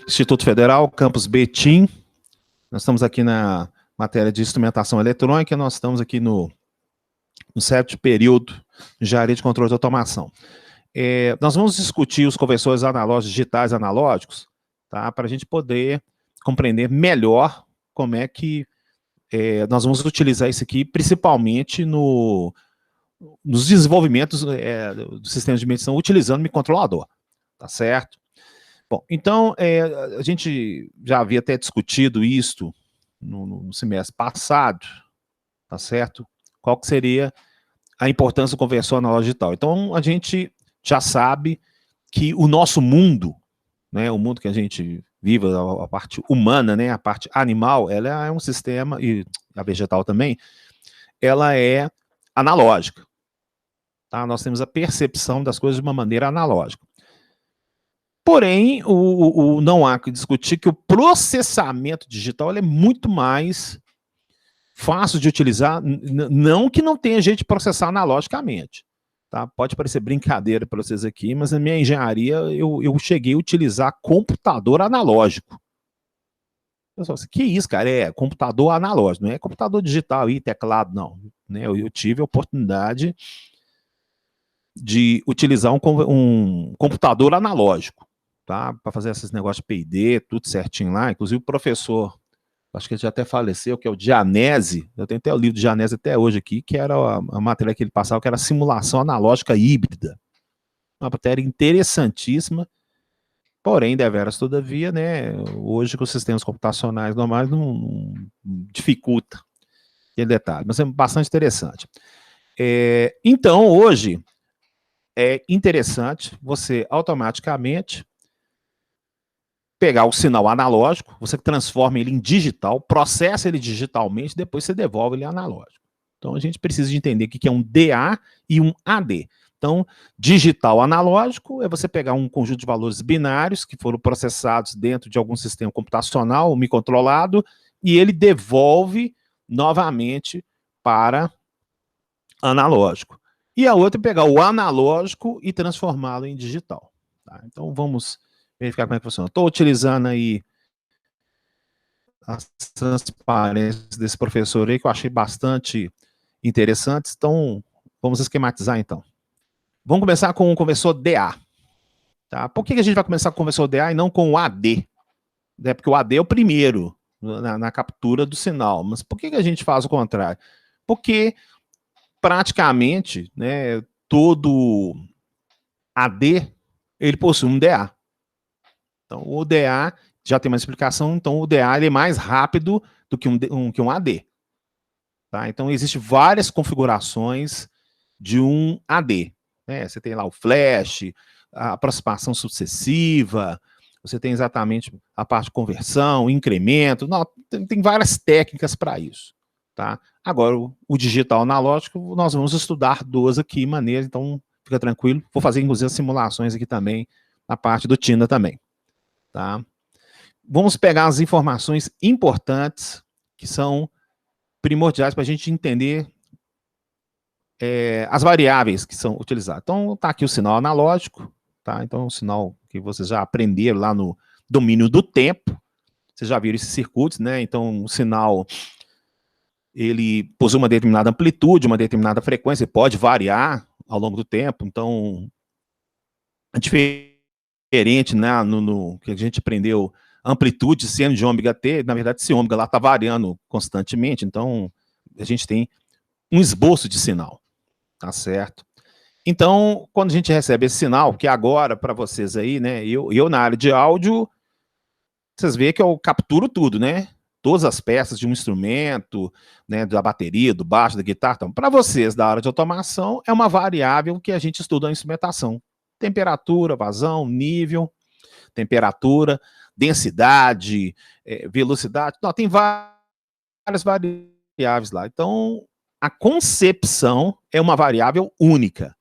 Instituto Federal, Campus Betim. Nós estamos aqui na matéria de instrumentação eletrônica, nós estamos aqui no sétimo período de engenharia de controle de automação. Nós vamos discutir os conversores analógicos, digitais analógicos, tá? Para a gente poder compreender melhor como é que nós vamos utilizar isso aqui, principalmente nos desenvolvimentos do sistema de medição utilizando microcontrolador, tá certo? Bom, então, a gente já havia até discutido isso no semestre passado, tá certo? Qual que seria a importância do conversor analógico digital. Então, a gente já sabe que o nosso mundo, né, o mundo que a gente vive, a parte humana, né, a parte animal, ela é um sistema, e a vegetal também, ela é analógica. Tá? Nós temos a percepção das coisas de uma maneira analógica. Porém, não há que discutir que o processamento digital ele é muito mais fácil de utilizar, não que não tenha jeito de processar analogicamente. Tá? Pode parecer brincadeira para vocês aqui, mas na minha engenharia eu cheguei a utilizar computador analógico. Pessoal, que isso, cara? É computador analógico, não é computador digital e teclado, não. Né? Eu tive a oportunidade de utilizar um computador analógico, tá? Para fazer esses negócios de P&D, tudo certinho lá. Inclusive o professor, acho que ele já até faleceu, que é o Gianese, eu tenho até o livro de Gianese até hoje aqui, que era a matéria que ele passava, que era simulação analógica híbrida. Uma matéria interessantíssima, porém, deveras, todavia, né, hoje com os sistemas computacionais normais não dificulta aquele detalhe, mas é bastante interessante. Então, hoje, é interessante você automaticamente pegar o sinal analógico, você transforma ele em digital, processa ele digitalmente, depois você devolve ele analógico. Então a gente precisa de entender o que é um DA e um AD. Então, digital analógico é você pegar um conjunto de valores binários que foram processados dentro de algum sistema computacional, microcontrolado, e ele devolve novamente para analógico. E a outra é pegar o analógico e transformá-lo em digital. Tá? Então vamos verificar como é que funciona. Estou utilizando aí as transparências desse professor aí, que eu achei bastante interessantes. Então, vamos esquematizar então. Vamos começar com o conversor DA. Tá? Por que a gente vai começar com o conversor DA e não com o AD? Porque o AD é o primeiro na captura do sinal. Mas por que a gente faz o contrário? Porque praticamente, né, todo AD, ele possui um DA. Então, o DA já tem uma explicação, então o DA ele é mais rápido do que um AD. Tá? Então, existem várias configurações de um AD. Né? Você tem lá o flash, a aproximação sucessiva, você tem exatamente a parte de conversão, incremento, não, tem várias técnicas para isso. Tá? Agora, o digital analógico, nós vamos estudar duas aqui, maneiras, então fica tranquilo. Vou fazer, inclusive, as simulações aqui também, na parte do TINA também. Tá? Vamos pegar as informações importantes que são primordiais para a gente entender as variáveis que são utilizadas. Então, está aqui o sinal analógico, tá? Então, o sinal que vocês já aprenderam lá no domínio do tempo, vocês já viram esses circuitos, né? Então, o sinal, ele possui uma determinada amplitude, uma determinada frequência, pode variar ao longo do tempo, então, é diferente, né, no que a gente aprendeu, amplitude seno de ômega t, na verdade esse ômega lá está variando constantemente, então a gente tem um esboço de sinal, tá certo? Então, quando a gente recebe esse sinal, que agora para vocês aí, né, eu na área de áudio, vocês veem que eu capturo tudo, né? Todas as peças de um instrumento, né, da bateria, do baixo, da guitarra. Então, para vocês da área de automação, é uma variável que a gente estuda na instrumentação. Temperatura, vazão, nível, temperatura, densidade, velocidade, não, tem várias variáveis lá. Então, a concepção é uma variável única.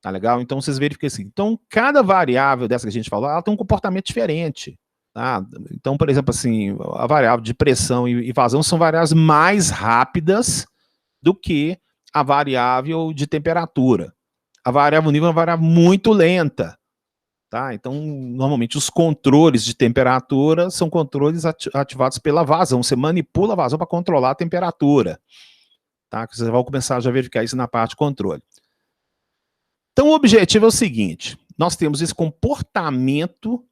Tá legal? Então, vocês verificam assim. Então, cada variável dessa que a gente falou, ela tem um comportamento diferente. Tá? Então, por exemplo, assim, a variável de pressão e vazão são variáveis mais rápidas do que a variável de temperatura. A variável nível é uma variável muito lenta. Tá? Então, normalmente, os controles de temperatura são controles ativados pela vazão. Você manipula a vazão para controlar a temperatura. Tá? Você vai começar já a verificar isso na parte de controle. Então, o objetivo é o seguinte: nós temos esse comportamento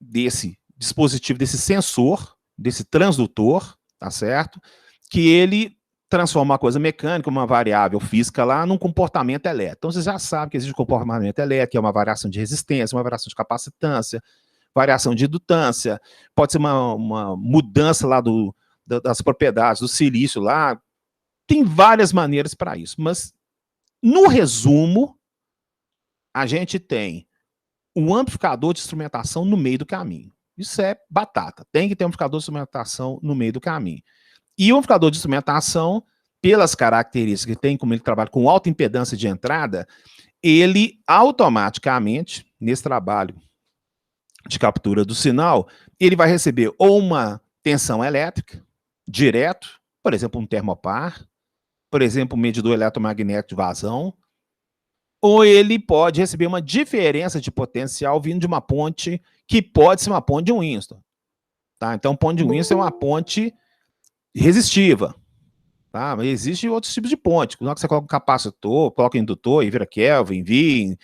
desse dispositivo, desse sensor, desse transdutor, tá certo? Que ele transforma uma coisa mecânica, uma variável física lá, num comportamento elétrico. Então, você já sabe que existe um comportamento elétrico, que é uma variação de resistência, uma variação de capacitância, variação de indutância, pode ser uma mudança lá das propriedades do silício lá. Tem várias maneiras para isso, mas, no resumo, a gente tem um amplificador de instrumentação no meio do caminho. Isso é batata. Tem que ter um amplificador de instrumentação no meio do caminho. E o amplificador de instrumentação, pelas características que tem, como ele trabalha com alta impedância de entrada, ele automaticamente, nesse trabalho de captura do sinal, ele vai receber ou uma tensão elétrica, direto, por exemplo, um termopar, por exemplo, um medidor eletromagnético de vazão, ou ele pode receber uma diferença de potencial vindo de uma ponte que pode ser uma ponte de Winston. Tá? Então, ponte de Winston é uma ponte resistiva. Tá? Mas existem outros tipos de ponte. Quando você coloca um capacitor, coloca indutor, e vira Kelvin, Vi,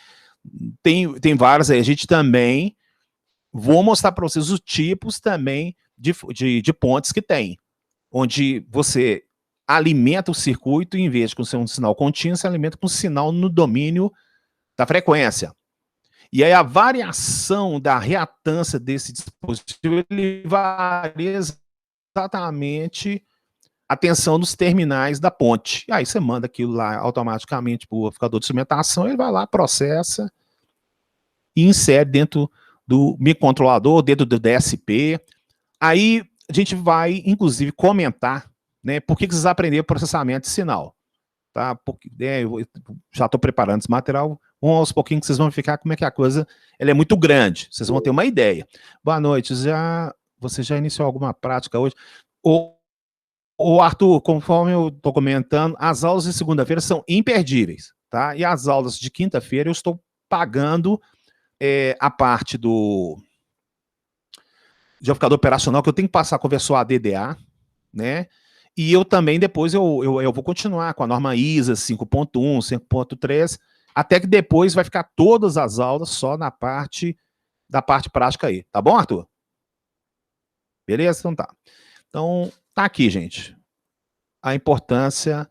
tem várias aí. A gente também, vou mostrar para vocês os tipos também de pontes que tem, onde você alimenta o circuito, em vez de ser um sinal contínuo, você alimenta com um sinal no domínio da frequência. E aí a variação da reatância desse dispositivo, ele varia exatamente a tensão dos terminais da ponte. E aí você manda aquilo lá automaticamente para o amplificador de instrumentação, ele vai lá, processa e insere dentro do microcontrolador, dentro do DSP. Aí a gente vai, inclusive, comentar, né, por que vocês aprenderam processamento de sinal. Tá? Porque, eu já estou preparando esse material, aos pouquinhos que vocês vão ficar como é que a coisa ela é muito grande, vocês vão ter uma ideia. Boa noite, você já iniciou alguma prática hoje? O Arthur, conforme eu estou comentando, as aulas de segunda-feira são imperdíveis, tá? E as aulas de quinta-feira eu estou pagando a parte de amplificador operacional, que eu tenho que passar a conversor ADDA, né? E eu também, depois, eu vou continuar com a norma ISA 5.1, 5.3, até que depois vai ficar todas as aulas só da parte prática aí. Tá bom, Arthur? Beleza? Então tá. Então, tá aqui, gente, a importância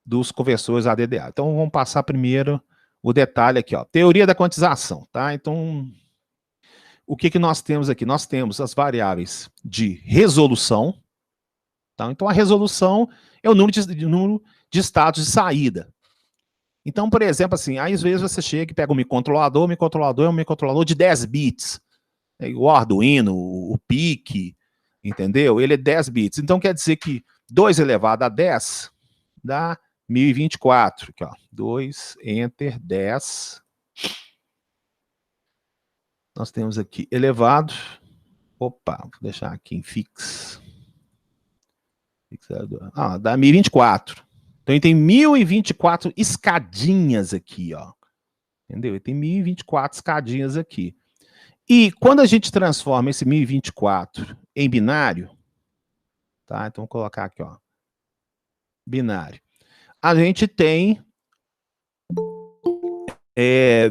dos conversores ADDA. Então, vamos passar primeiro o detalhe aqui, ó. Teoria da quantização, tá? Então, o que nós temos aqui? Nós temos as variáveis de resolução. Tá? Então, a resolução é o número de estados de saída. Então, por exemplo, assim, às vezes você chega e pega um microcontrolador, o microcontrolador é um microcontrolador de 10 bits. O Arduino, o PIC, entendeu? Ele é 10 bits. Então, quer dizer que 2 elevado a 10 dá 1024. Aqui, ó. 2, Enter, 10. Nós temos aqui elevado. Opa, vou deixar aqui em fix. Dá 1024. Então ele tem 1024 escadinhas aqui, ó. Entendeu? Ele tem 1024 escadinhas aqui. E quando a gente transforma esse 1024 em binário, tá? Então vou colocar aqui, ó. Binário. A gente tem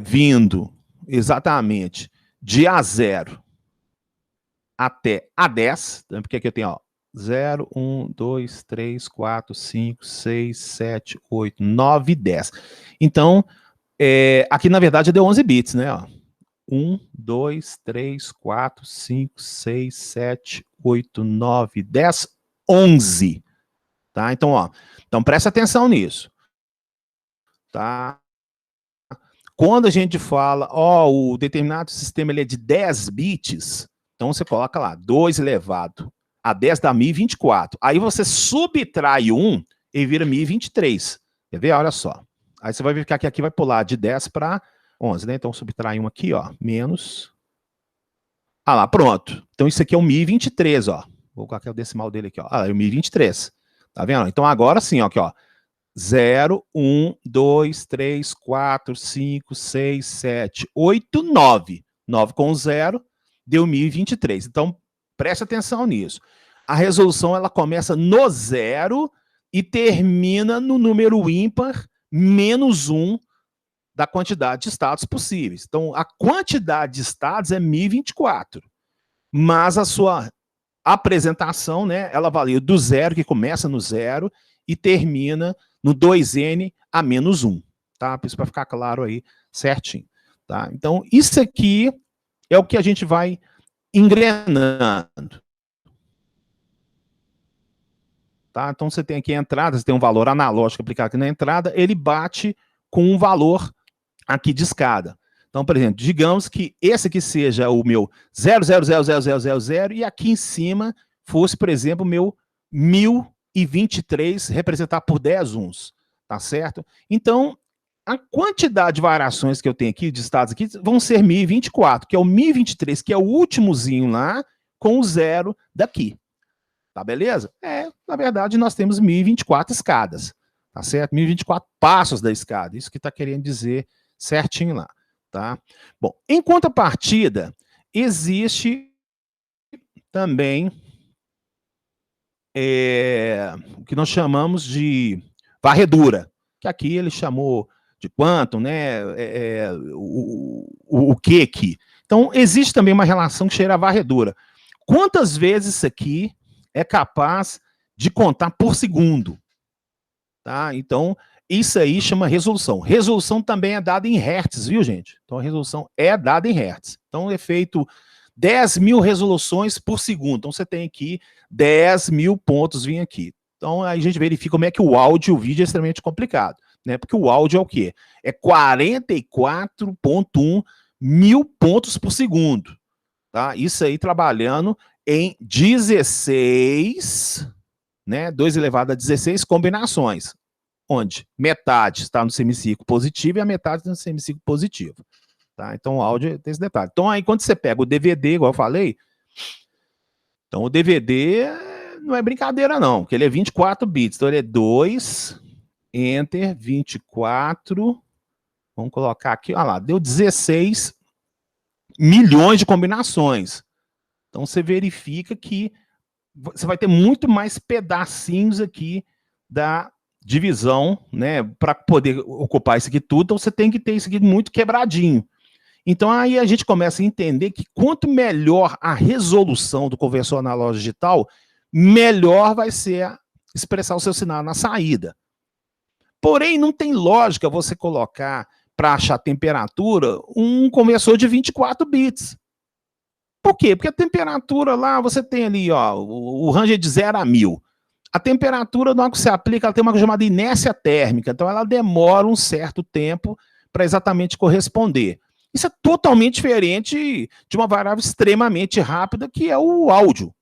vindo exatamente de A0 até A10, porque aqui eu tenho, ó, 0, 1, 2, 3, 4, 5, 6, 7, 8, 9, 10. Então, aqui na verdade deu 11 bits, né? Ó. 1, 2, 3, 4, 5, 6, 7, 8, 9, 10, 11. Tá? Então, ó, então presta atenção nisso. Tá? Quando a gente fala, ó, o determinado sistema ele é de 10 bits, então você coloca lá, 2 elevado a 10 dá 1024. Aí você subtrai 1 e vira 1023. Quer ver? Olha só. Aí você vai verificar que aqui vai pular de 10 para 11, né? Então subtrai 1 aqui, ó, menos. Ah lá, pronto. Então isso aqui é o 1023, ó. Vou colocar o decimal dele aqui, ó. Ah, é o 1023. Tá vendo? Então agora sim, ó, aqui, ó. 0, 1, 2, 3, 4, 5, 6, 7, 8, 9. 9 com 0 deu 1023. Então, preste atenção nisso. A resolução ela começa no 0 e termina no número ímpar menos 1 da quantidade de estados possíveis. Então, a quantidade de estados é 1024. Mas a sua apresentação, né, ela valia do 0, que começa no 0, e termina no 2n a menos 1. Tá? Isso para ficar claro aí certinho. Tá? Então, isso aqui é o que a gente vai engrenando. Tá? Então, você tem aqui a entrada, você tem um valor analógico aplicado aqui na entrada, ele bate com um valor aqui de escada. Então, por exemplo, digamos que esse aqui seja o meu 0,0000000 e aqui em cima fosse, por exemplo, o meu 1023 representado por 10 uns, tá certo? Então, a quantidade de variações que eu tenho aqui, de estados aqui, vão ser 1024, que é o 1023, que é o últimozinho lá, com o 0 daqui. Tá beleza? Na verdade, nós temos 1024 escadas, tá certo? 1024 passos da escada, isso que está querendo dizer certinho lá, tá? Bom, em contrapartida, existe também o que nós chamamos de varredura, que aqui ele chamou de quantum, né? O que aqui? Então, existe também uma relação que cheira a varredura. Quantas vezes isso aqui é capaz de contar por segundo? Tá? Então, isso aí chama resolução. Resolução também é dada em hertz, viu, gente? Então, a resolução é dada em hertz. Então, é feito 10 mil resoluções por segundo. Então, você tem aqui 10 mil pontos vindo aqui. Então, aí a gente verifica como é que o áudio e o vídeo é extremamente complicado, né? Porque o áudio é o quê? É 44,1 mil pontos por segundo. Tá? Isso aí trabalhando em 16, né? 2 elevado a 16 combinações, onde metade está no semicírculo positivo e a metade está no semicírculo positivo. Tá? Então o áudio tem esse detalhe. Então aí quando você pega o DVD, igual eu falei, então o DVD não é brincadeira não, porque ele é 24 bits, então ele é 2, enter, 24, vamos colocar aqui, olha lá, deu 16 milhões de combinações. Então você verifica que você vai ter muito mais pedacinhos aqui da divisão, né, para poder ocupar isso aqui tudo, então você tem que ter isso aqui muito quebradinho. Então aí a gente começa a entender que quanto melhor a resolução do conversor analógico digital, melhor vai ser expressar o seu sinal na saída. Porém, não tem lógica você colocar para achar temperatura um conversor de 24 bits. Por quê? Porque a temperatura lá, você tem ali, ó, o range é de 0 a 1000. A temperatura, na hora que você aplica, ela tem uma coisa chamada inércia térmica, então ela demora um certo tempo para exatamente corresponder. Isso é totalmente diferente de uma variável extremamente rápida, que é o áudio,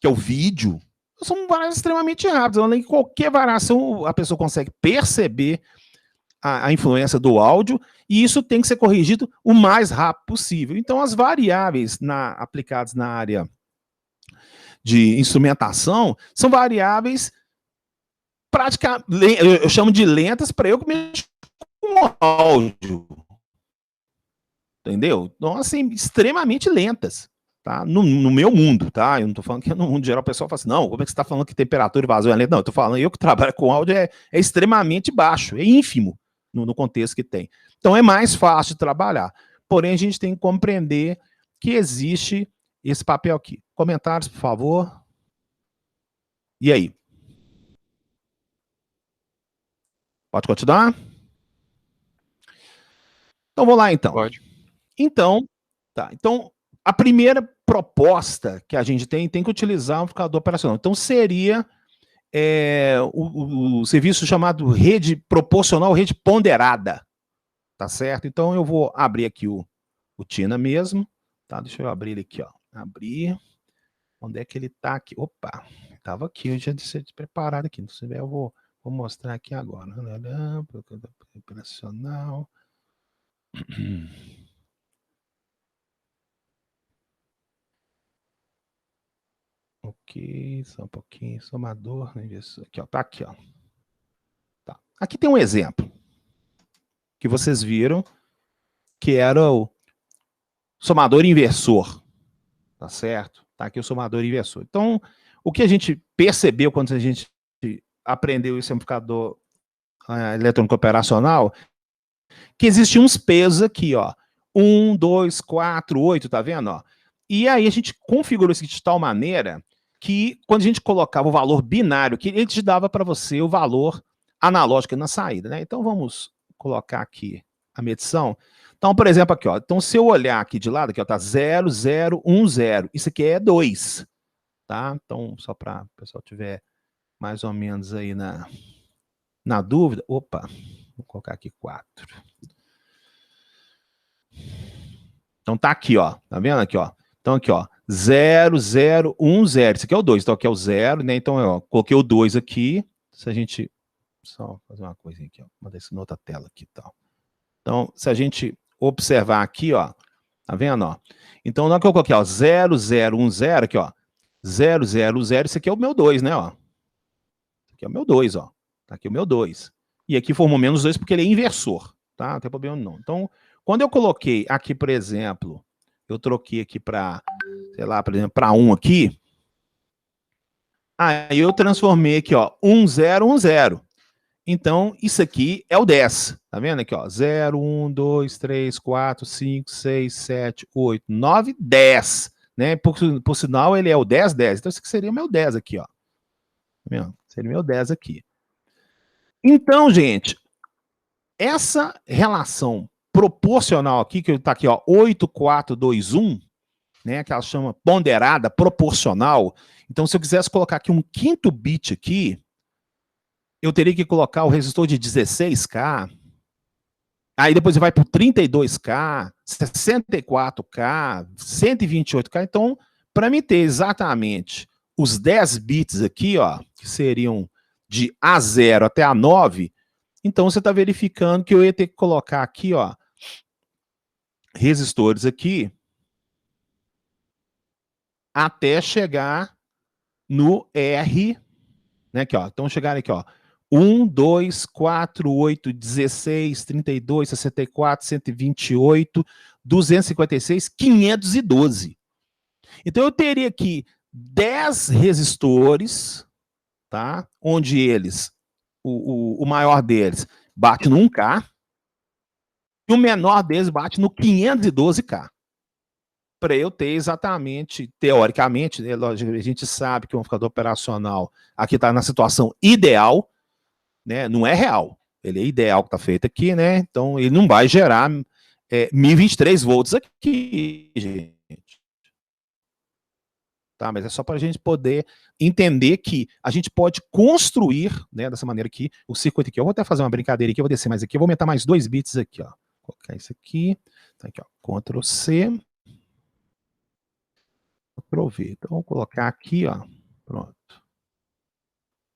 que é o vídeo. São variáveis extremamente rápidas, além de qualquer variação, a pessoa consegue perceber a influência do áudio, e isso tem que ser corrigido o mais rápido possível. Então, as variáveis aplicadas na área de instrumentação são variáveis praticamente, eu chamo de lentas para eu que mexo com áudio. Entendeu? Então, assim, extremamente lentas. Tá? No meu mundo, tá? Eu não estou falando que no mundo geral o pessoal fala assim, não, como é que você está falando que temperatura e vazão é lenta? Não, eu estou falando, eu que trabalho com áudio é extremamente baixo, é ínfimo no contexto que tem. Então é mais fácil de trabalhar. Porém, a gente tem que compreender que existe esse papel aqui. Comentários, por favor. E aí? Pode continuar? Então, vou lá, então. Pode. Então, tá. Então, a primeira proposta que a gente tem que utilizar um amplificador operacional. Então, seria o serviço chamado rede proporcional, rede ponderada. Tá certo? Então, eu vou abrir aqui o Tina mesmo. Tá? Deixa eu abrir ele aqui, ó. Abrir. Onde é que ele tá aqui? Opa, estava aqui, eu já disse preparado aqui. Se tiver, eu vou mostrar aqui agora. Operacional. Ok, só um pouquinho. Somador, aqui, ó. Tá aqui, ó. Aqui tem um exemplo que vocês viram, que era o somador inversor, tá certo? Tá aqui o somador inversor. Então, o que a gente percebeu quando a gente aprendeu esse amplificador eletrônico operacional, que existiam uns pesos aqui, ó. 1, 2, 4, 8, tá vendo? Ó? E aí a gente configurou isso de tal maneira que quando a gente colocava o valor binário, que ele te dava para você o valor analógico na saída, né? Então vamos colocar aqui a medição. Então, por exemplo, aqui, ó. Então, se eu olhar aqui de lado, aqui, ó, tá 0, 0, 1, 0. Isso aqui é 2, tá? Então, só para o pessoal tiver mais ou menos aí na dúvida. Opa, vou colocar aqui 4. Então tá aqui, ó. Tá vendo aqui, ó? Então aqui, ó. 0, 0, 1, 0. Isso aqui é o 2. Então aqui é o 0, né? Então, ó, coloquei o 2 aqui. Se a gente... Só fazer uma coisinha aqui, ó. Mandar isso na outra tela aqui e tal. Então, se a gente observar aqui, ó. Tá vendo, ó? Então, na hora que eu coloquei, ó. 0, 0, 1, 0. Aqui, ó. 0, 0, 0. Isso aqui é o meu 2, né, ó? Isso aqui é o meu 2, ó. Tá aqui o meu 2. E aqui formou menos 2 porque ele é inversor, tá? Não tem problema não. Então, quando eu coloquei aqui, por exemplo, eu troquei aqui para, sei lá, por exemplo, para 1 aqui, aí eu transformei aqui, ó, 1, 0, 1, 0. Então, isso aqui é o 10. Tá vendo aqui, ó? 0, 1, 2, 3, 4, 5, 6, 7, 8, 9, 10. Né? Por sinal, ele é o 10, 10. Então, isso aqui seria o meu 10 aqui, ó. Tá vendo? Seria o meu 10 aqui. Então, gente, essa relação proporcional aqui, que está aqui, ó, 8, 4, 2, 1, né, que ela chama ponderada, proporcional. Então, se eu quisesse colocar aqui um quinto bit aqui, eu teria que colocar o resistor de 16K, aí depois vai para o 32K, 64K, 128K. Então, para mim ter exatamente os 10 bits aqui, ó, que seriam de A0 até A9, então você está verificando que eu ia ter que colocar aqui, ó, resistores aqui, até chegar no R, né, aqui, ó. Então, chegar aqui, ó, 1, 2, 4, 8, 16, 32, 64, 128, 256, 512. Então, eu teria aqui 10 resistores, tá? Onde eles, o maior deles bate no 1K, e o menor deles bate no 512K. Para eu ter exatamente, teoricamente, né, a gente sabe que o amplificador operacional aqui está na situação ideal, né, não é real, ele é ideal que está feito aqui, né, então ele não vai gerar 1023 volts aqui, gente. Tá, mas é só para a gente poder entender que a gente pode construir, né, dessa maneira aqui, o circuito aqui. Eu vou até fazer uma brincadeira aqui, eu vou descer mais aqui, eu vou aumentar mais 2 bits aqui, ó. Vou colocar isso aqui, tá aqui, ó, Ctrl C, Ctrl V. Então, vou colocar aqui, ó. Pronto.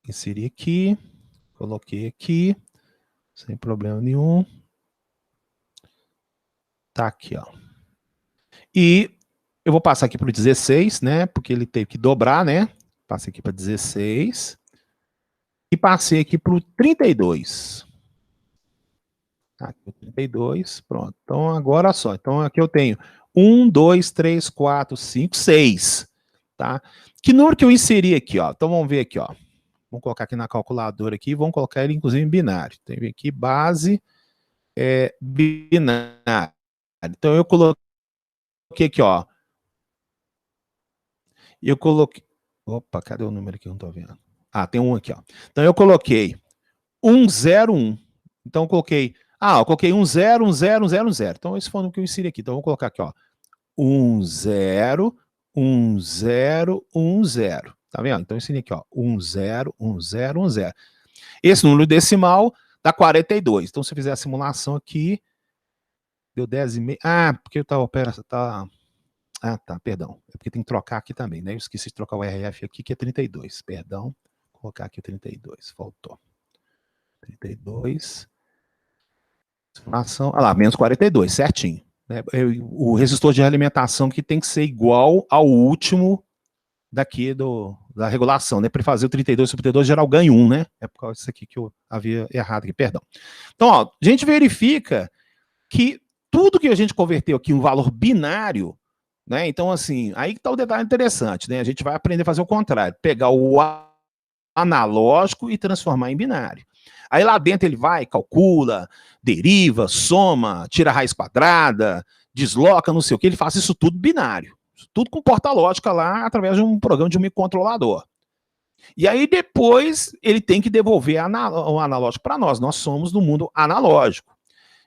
Inseri aqui. Coloquei aqui. Sem problema nenhum. Tá aqui, ó. E eu vou passar aqui para o 16, né? Porque ele teve que dobrar, né? Passei aqui para 16. E passei aqui para o 32. Tá aqui o 32. Pronto. Então, agora só. Então, aqui eu tenho 1, 2, 3, 4, 5, 6. Tá? Que número que eu inseri aqui, ó? Então, vamos ver aqui, ó. Vamos colocar aqui na calculadora aqui, vamos colocar ele inclusive em binário. Tem aqui base binário. Então eu coloquei aqui, ó. Eu coloquei. Opa, cadê o número aqui? Eu não tô vendo. Ah, tem um aqui, ó. Então eu coloquei 101. Então eu coloquei. Ah, eu coloquei 10, 10, 10, 10, 10. Então esse foi o número que eu inseri aqui. Então eu vou colocar aqui, ó. 10, 10, 10. Tá vendo? Então eu ensinei aqui, ó. 10, 10, 10. Esse número decimal dá 42. Então, se eu fizer a simulação aqui, deu 10,5. Ah, porque eu tava. Ah, tá, perdão. É porque tem que trocar aqui também, né? Eu esqueci de trocar o RF aqui, que é 32. Perdão. Vou colocar aqui o 32. Faltou. 32. Simulação. Ah lá, menos 42, certinho. O resistor de alimentação que tem que ser igual ao último daqui do da regulação, né? Para fazer o 32 sobre 32 gerar o ganho 1, né? É por causa disso aqui que eu havia errado aqui, perdão. Então, ó, a gente verifica que tudo que a gente converteu aqui em um valor binário, né? Então, assim, aí que está o detalhe interessante, né? A gente vai aprender a fazer o contrário, pegar o analógico e transformar em binário. Aí lá dentro ele vai, calcula, deriva, soma, tira a raiz quadrada, desloca, não sei o que, ele faz isso tudo binário. Tudo com porta lógica lá, através de um programa de um microcontrolador. E aí depois ele tem que devolver o analógico para nós. Nós somos do mundo analógico.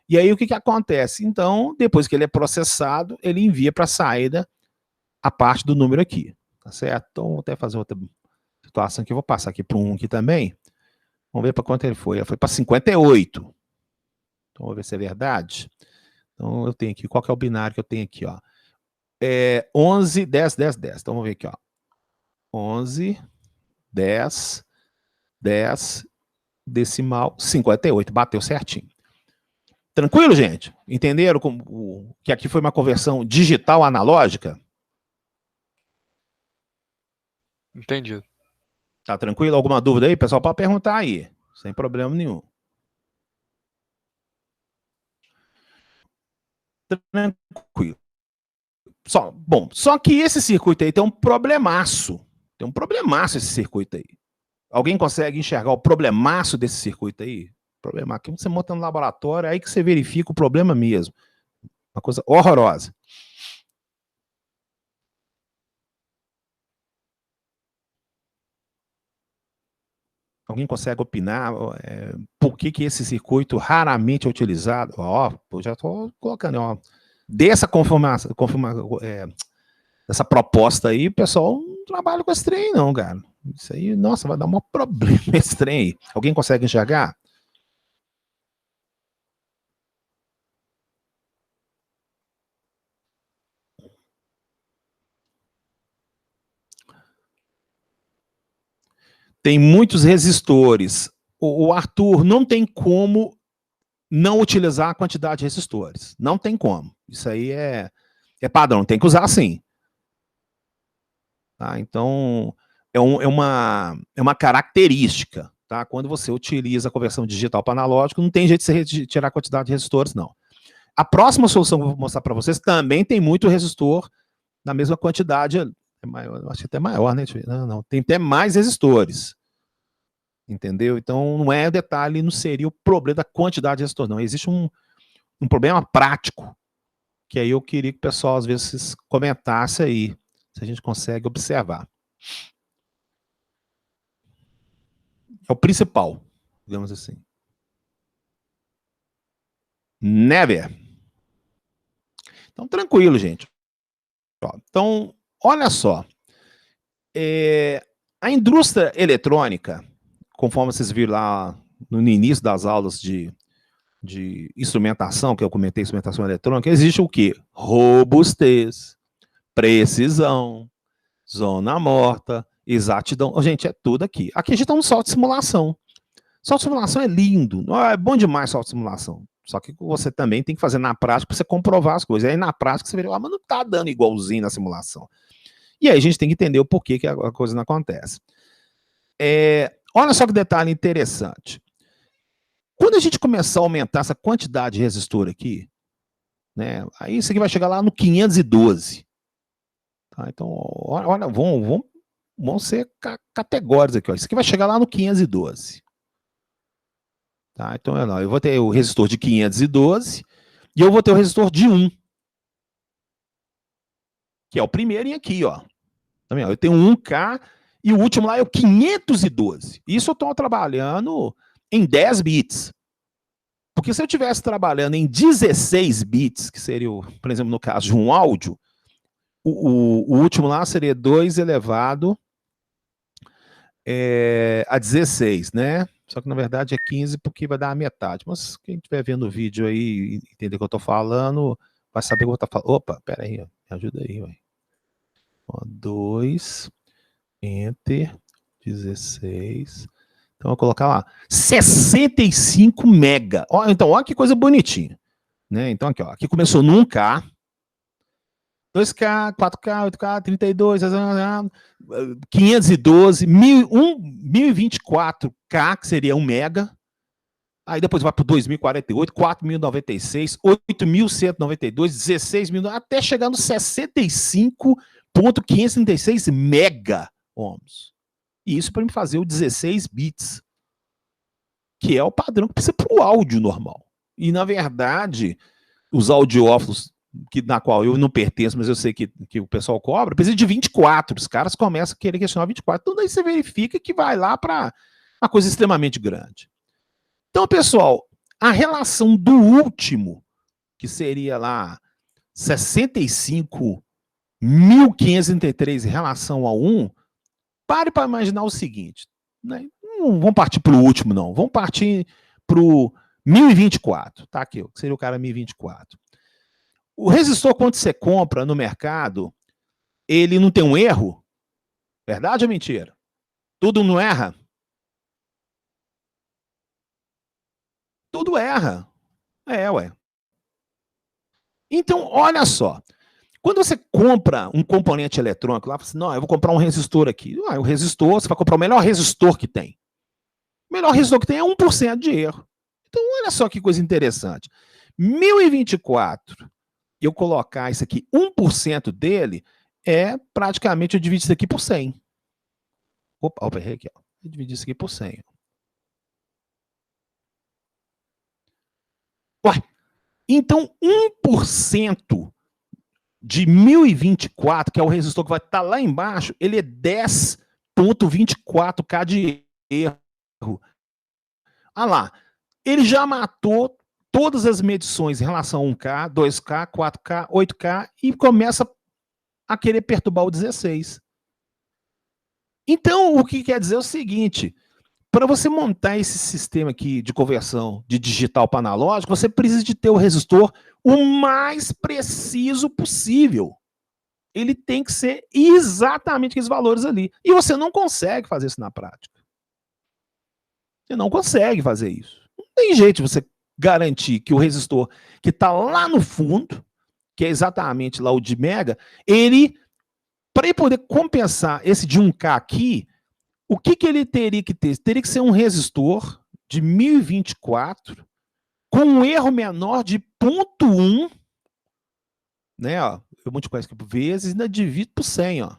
E aí o que acontece? Então, depois que ele é processado, ele envia para a saída a parte do número aqui. Tá certo? Então, vou até fazer outra situação aqui. Eu vou passar aqui para um aqui também. Vamos ver para quanto ele foi. Ele foi para 58. Então, vamos ver se é verdade. Então, eu tenho aqui. Qual que é o binário que eu tenho aqui? Ó? 11, 10, 10, 10. Então, vamos ver aqui. Ó. 11, 10, 10, decimal, 58. Bateu certinho. Tranquilo, gente? Entenderam que aqui foi uma conversão digital analógica? Entendido. Tá tranquilo? Alguma dúvida aí? Pessoal, pode perguntar aí. Sem problema nenhum. Tranquilo. Só que esse circuito aí tem um problemaço. Tem um problemaço esse circuito aí. Alguém consegue enxergar o problemaço desse circuito aí? Problema que você monta no laboratório, aí que você verifica o problema mesmo. Uma coisa horrorosa. Alguém consegue opinar por que esse circuito raramente é utilizado? Ó, eu já estou colocando, ó, dessa essa proposta aí, o pessoal não trabalha com esse trem, não, cara. Isso aí, nossa, vai dar um problema esse trem aí. Alguém consegue enxergar? Tem muitos resistores. O Arthur não tem como não utilizar a quantidade de resistores. Não tem como. Isso aí é padrão, tem que usar sim. Tá? Então, é uma característica. Tá? Quando você utiliza a conversão digital para analógico, não tem jeito de você tirar a quantidade de resistores, não. A próxima solução que eu vou mostrar para vocês também tem muito resistor na mesma quantidade. É maior, acho que até maior, né? Não, tem até mais resistores. Entendeu? Então, não é detalhe, não seria o problema da quantidade de resistor, não. Existe um problema prático, que aí eu queria que o pessoal, às vezes, comentasse aí, se a gente consegue observar. É o principal, digamos assim. Never. Então, tranquilo, gente. Então, olha só. A indústria eletrônica, conforme vocês viram lá no início das aulas de instrumentação, que eu comentei, instrumentação eletrônica, existe o quê? Robustez, precisão, zona morta, exatidão. Gente, é tudo aqui. Aqui a gente está no software de simulação. Software de simulação é lindo. É bom demais software de simulação. Só que você também tem que fazer na prática para você comprovar as coisas. Aí na prática você vê, mas não está dando igualzinho na simulação. E aí a gente tem que entender o porquê que a coisa não acontece. Olha só que detalhe interessante. Quando a gente começar a aumentar essa quantidade de resistor aqui, né, aí isso aqui vai chegar lá no 512. Tá? Então, olha, vamos ser categóricos aqui. Ó. Isso aqui vai chegar lá no 512. Tá? Então, eu vou ter o resistor de 512 e eu vou ter o resistor de 1. Que é o primeiro aqui, ó. Também, ó. Eu tenho 1K e o último lá é o 512. Isso eu estou trabalhando em 10 bits. Porque se eu estivesse trabalhando em 16 bits, que seria, por exemplo, no caso de um áudio, o último lá seria 2 elevado a 16, né? Só que, na verdade, é 15 porque vai dar a metade. Mas quem estiver vendo o vídeo aí e entender o que eu estou falando, vai saber o que eu vou estar falando. Opa, pera aí, ó. Me ajuda aí, ué. 2, Enter, 16. Então, eu vou colocar lá 65 mega. Ó, então, olha que coisa bonitinha. Né? Então, aqui, ó, aqui começou no 1K. 2K, 4K, 8K, 32, 512, 1024K, que seria 1 mega. Aí depois vai para 2048, 4096, 8192, 16.000, até chegar no 65.536 mega ohms. E isso para me fazer o 16 bits, que é o padrão que precisa para o áudio normal. E, na verdade, os audiófilos, na qual eu não pertenço, mas eu sei que o pessoal cobra, precisa de 24. Os caras começam a querer questionar 24. Então, daí você verifica que vai lá para uma coisa extremamente grande. Então, pessoal, a relação do último, que seria lá 65.533 em relação ao 1, pare para imaginar o seguinte, né? Não vamos partir para o último, não. Vamos partir para o 1024, tá aqui, que seria o cara 1024. O resistor, quando você compra no mercado, ele não tem um erro? Verdade ou mentira? Tudo não erra? Tudo erra. Ué. Então, olha só. Quando você compra um componente eletrônico lá, você fala assim, não, eu vou comprar um resistor aqui. O resistor, você vai comprar o melhor resistor que tem. O melhor resistor que tem é 1% de erro. Então, olha só que coisa interessante. 1024, eu colocar isso aqui, 1% dele, é praticamente eu dividir isso aqui por 100. Opa, errei aqui. Ó. Eu dividi isso aqui por 100. Ué, então 1% de 1024, que é o resistor que vai estar lá embaixo, ele é 10.24K de erro. Ah lá, ele já matou todas as medições em relação a 1K, 2K, 4K, 8K e começa a querer perturbar o 16. Então, o que quer dizer é o seguinte, para você montar esse sistema aqui de conversão de digital para analógico, você precisa de ter o resistor o mais preciso possível. Ele tem que ser exatamente aqueles valores ali. E você não consegue fazer isso na prática. Você não consegue fazer isso. Não tem jeito de você garantir que o resistor que está lá no fundo, que é exatamente lá o de mega, para ele poder compensar esse de 1K aqui, o que ele teria que ter? Teria que ser um resistor de 1024 com um erro menor de 0.1, né, ó, eu multiplico isso aqui por vezes e ainda divido por 100, ó.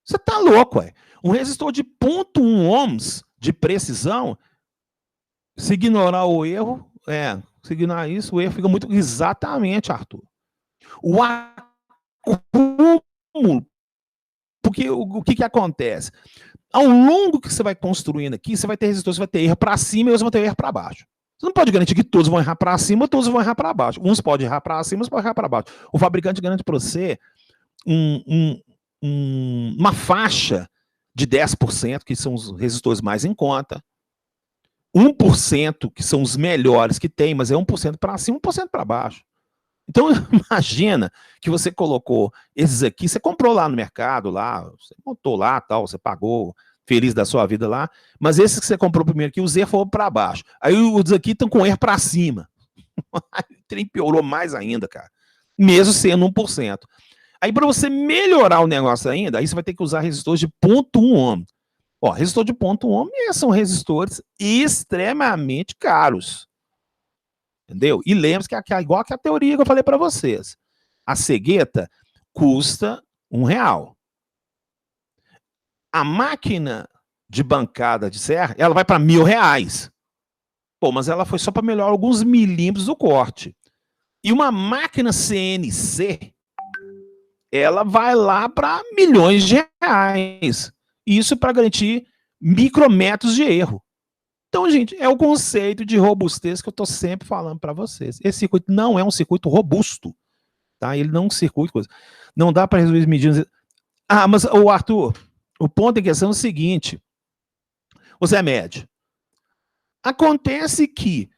Você tá louco, ué. Um resistor de 0.1 ohms de precisão, se ignorar o erro, se ignorar isso, o erro fica muito... Exatamente, Arthur. O acúmulo, porque o que acontece? Ao longo que você vai construindo aqui, você vai ter resistor, você vai ter erro para cima e outros vão ter erro para baixo. Você não pode garantir que todos vão errar para cima, todos vão errar para baixo. Uns podem errar para cima, uns podem errar para baixo. O fabricante garante para você uma faixa de 10%, que são os resistores mais em conta, 1%, que são os melhores que tem, mas é 1% para cima, 1% para baixo. Então, imagina que você colocou esses aqui, você comprou lá no mercado, lá, você montou lá, tal, você pagou, feliz da sua vida lá, mas esses que você comprou primeiro aqui, os erros foram para baixo. Aí os aqui estão com erro para cima. O trem piorou mais ainda, cara. Mesmo sendo 1%. Aí, para você melhorar o negócio ainda, aí você vai ter que usar resistores de 0.1 ohm. Ó, resistor de 0.1 ohm são resistores extremamente caros. Entendeu? E lembre-se que é igual que a teoria que eu falei para vocês. A cegueta custa R$1. A máquina de bancada de serra, ela vai para R$1.000. Pô, mas ela foi só para melhorar alguns milímetros do corte. E uma máquina CNC, ela vai lá para milhões de reais. Isso para garantir micrometros de erro. Então, gente, é o conceito de robustez que eu estou sempre falando para vocês. Esse circuito não é um circuito robusto, tá? Ele não é um circuito, coisa. Não dá para resolver as medidas. Ah, mas, o Arthur, o ponto em questão é o seguinte, você mede. Acontece que,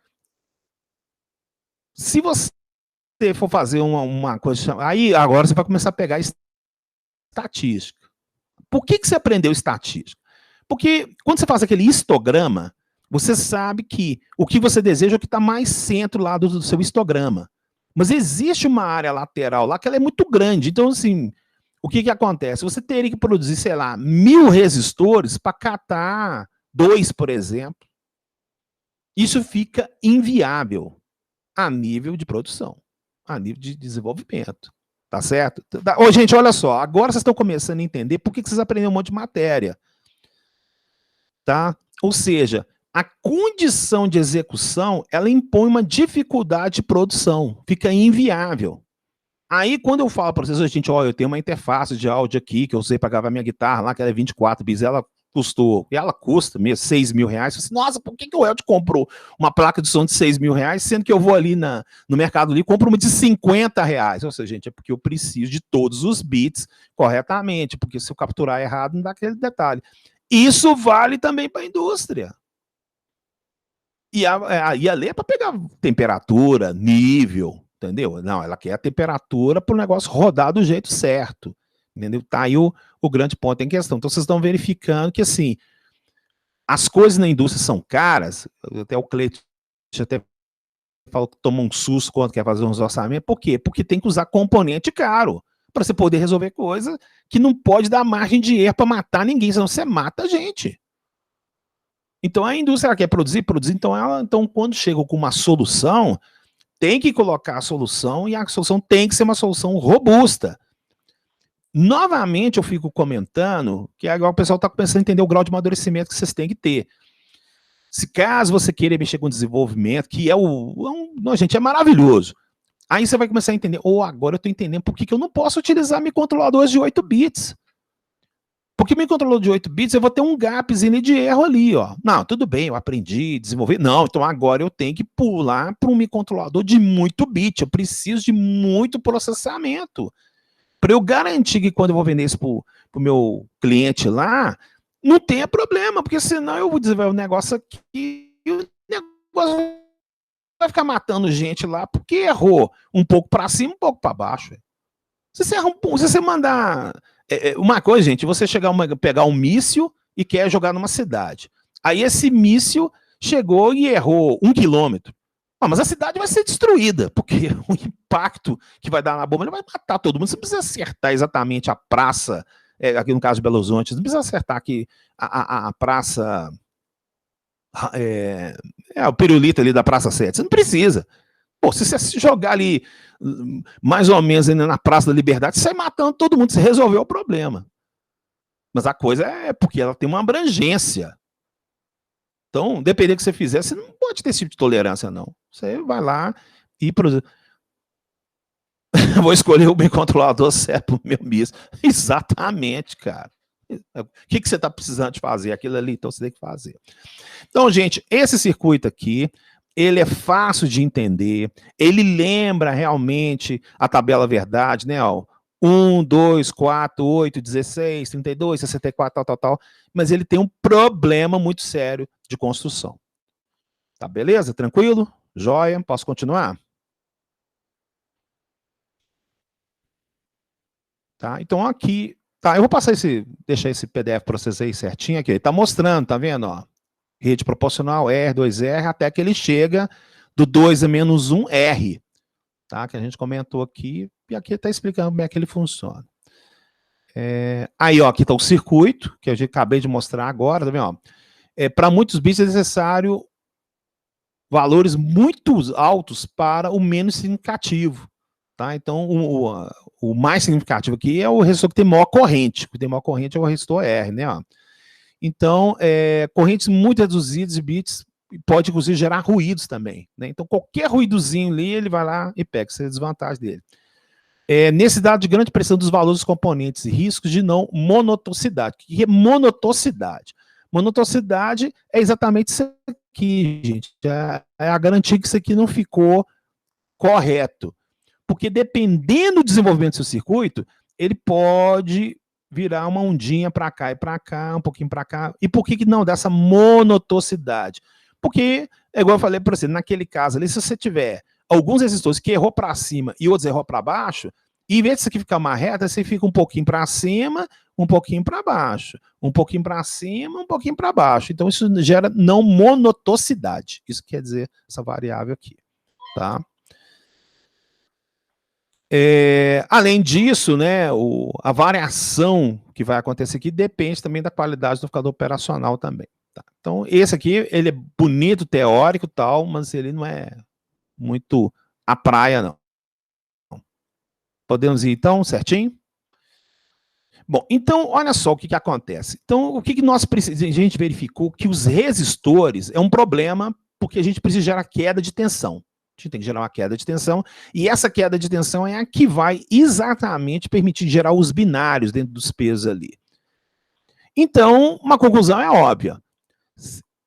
se você for fazer uma coisa, aí agora você vai começar a pegar estatística. Por que você aprendeu estatística? Porque quando você faz aquele histograma, você sabe que o que você deseja é o que está mais centro lá do seu histograma. Mas existe uma área lateral lá que ela é muito grande. Então, assim, o que acontece? Você teria que produzir, sei lá, 1000 resistores para catar 2, por exemplo. Isso fica inviável a nível de produção, a nível de desenvolvimento. Tá certo? Ô, gente, olha só. Agora vocês estão começando a entender por que vocês aprenderam um monte de matéria. Tá? Ou seja, a condição de execução, ela impõe uma dificuldade de produção. Fica inviável. Aí, quando eu falo para vocês, gente, ó, eu tenho uma interface de áudio aqui que eu usei para gravar minha guitarra lá, que era 24 bits, ela custa mesmo 6 mil reais. Assim, nossa, por que o Elde comprou uma placa de som de 6 mil reais, sendo que eu vou ali no Mercado Livre e compro uma de 50 reais? Ou seja, gente, é porque eu preciso de todos os bits corretamente, porque se eu capturar errado, não dá aquele detalhe. Isso vale também para a indústria. E a lei é para pegar temperatura, nível, entendeu? Não, ela quer a temperatura para o negócio rodar do jeito certo, entendeu? Tá aí o grande ponto em questão. Então, vocês estão verificando que, assim, as coisas na indústria são caras, até o Cleiton até falou que toma um susto quando quer fazer uns orçamentos. Por quê? Porque tem que usar componente caro para você poder resolver coisa que não pode dar margem de erro para matar ninguém, senão você mata a gente. Então a indústria ela quer produzir, então quando chega com uma solução, tem que colocar a solução e a solução tem que ser uma solução robusta. Novamente eu fico comentando que agora o pessoal está começando a entender o grau de amadurecimento que vocês têm que ter. Se caso você queira mexer com desenvolvimento, que gente, é maravilhoso. Aí você vai começar a entender, agora eu estou entendendo por que eu não posso utilizar microcontroladores de 8 bits. Porque meu controlador de 8 bits, eu vou ter um gapzinho de erro ali, ó. Não, tudo bem, eu aprendi, desenvolvi. Não, então agora eu tenho que pular para um microcontrolador de muito bit. Eu preciso de muito processamento. Para eu garantir que quando eu vou vender isso para o meu cliente lá, não tenha problema, porque senão eu vou desenvolver um negócio aqui e o negócio vai ficar matando gente lá porque errou um pouco para cima, um pouco para baixo. Se você mandar... uma coisa, gente, você pegar um míssil e quer jogar numa cidade. Aí esse míssil chegou e errou 1 quilômetro. Mas a cidade vai ser destruída, porque o impacto que vai dar na bomba ele vai matar todo mundo. Você não precisa acertar exatamente a praça, aqui no caso de Belo Horizonte, não precisa acertar aqui a praça, o pirulito ali da Praça 7. Você não precisa. Pô, se você jogar ali mais ou menos na Praça da Liberdade, você sai matando todo mundo, você resolveu o problema. Mas a coisa é porque ela tem uma abrangência. Então, dependendo do que você fizer, você não pode ter esse tipo de tolerância, não. Você vai lá e vou escolher o bem controlador certo pro meu míssil. Exatamente, cara. O que você está precisando de fazer? Aquilo ali, então você tem que fazer. Então, gente, esse circuito aqui, ele é fácil de entender, ele lembra realmente a tabela verdade, né? Ó, 1, 2, 4, 8, 16, 32, 64, tal, mas ele tem um problema muito sério de construção. Tá, beleza? Tranquilo? Joia? Posso continuar? Tá, então aqui, tá, eu vou deixar esse PDF para vocês aí certinho aqui, ele tá mostrando, tá vendo, ó? Rede proporcional, R, 2R, até que ele chega do 2 a menos 1, R. Tá? Que a gente comentou aqui, e aqui está explicando como é que ele funciona. Aí, ó, aqui está o circuito, que eu acabei de mostrar agora, tá vendo? Para muitos bits é necessário valores muito altos para o menos significativo. Tá? Então, o mais significativo aqui é o resistor que tem maior corrente. O que tem maior corrente é o resistor R, né? Ó. Então, correntes muito reduzidas de bits pode, inclusive, gerar ruídos também. Né? Então, qualquer ruídozinho ali, ele vai lá e pega. Essa é a desvantagem dele. Necessidade de grande pressão dos valores dos componentes e riscos de não monotoxicidade. O que é monotoxicidade? Monotoxicidade é exatamente isso aqui, gente. É a garantia que isso aqui não ficou correto. Porque dependendo do desenvolvimento do seu circuito, ele pode virar uma ondinha para cá e para cá, um pouquinho para cá. E por que não dessa monotoxicidade? Porque, igual eu falei para você, naquele caso ali, se você tiver alguns resistores que errou para cima e outros errou para baixo, e em vez disso aqui ficar uma reta, você fica um pouquinho para cima, um pouquinho para baixo, um pouquinho para cima, um pouquinho para baixo. Então isso gera não monotoxicidade. Isso quer dizer essa variável aqui, tá? Além disso, né, a variação que vai acontecer aqui depende também da qualidade do amplificador operacional também. Tá? Então, esse aqui, ele é bonito, teórico e tal, mas ele não é muito a praia, não. Podemos ir, então, certinho? Bom, então, olha só o que acontece. Então, o que nós precisamos? A gente verificou que os resistores é um problema porque a gente precisa gerar queda de tensão. A gente tem que gerar uma queda de tensão, e essa queda de tensão é a que vai exatamente permitir gerar os binários dentro dos pesos ali. Então, uma conclusão é óbvia.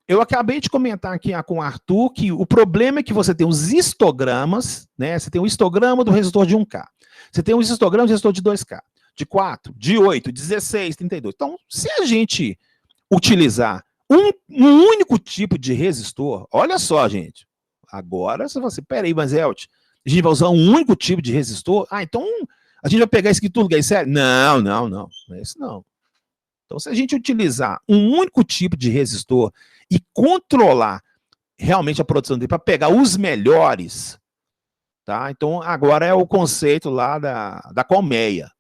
Eu acabei de comentar aqui com o Arthur que o problema é que você tem os histogramas, né? Você tem o histograma do resistor de 1K. Você tem os histogramas do resistor de 2K, de 4, de 8, 16, 32. Então, se a gente utilizar um único tipo de resistor, olha só, gente. Agora, se você, peraí, mas Elt, a gente vai usar um único tipo de resistor? Ah, então a gente vai pegar isso aqui tudo, é sério? Não, não é isso não. Então, se a gente utilizar um único tipo de resistor e controlar realmente a produção dele para pegar os melhores, tá? Então, agora é o conceito lá da colmeia.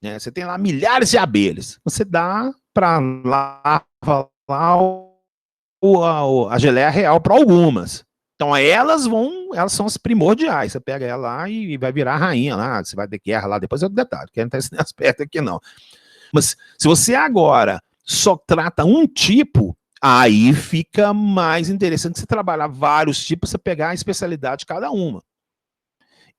Né? Você tem lá milhares de abelhas. Você dá para lá a geleia real para algumas. Então, elas são as primordiais. Você pega ela lá e vai virar a rainha lá. Você vai ter guerra lá, depois é outro detalhe, que não está esse aspecto aqui, não. Mas se você agora só trata um tipo, aí fica mais interessante você trabalhar vários tipos, você pegar a especialidade de cada uma.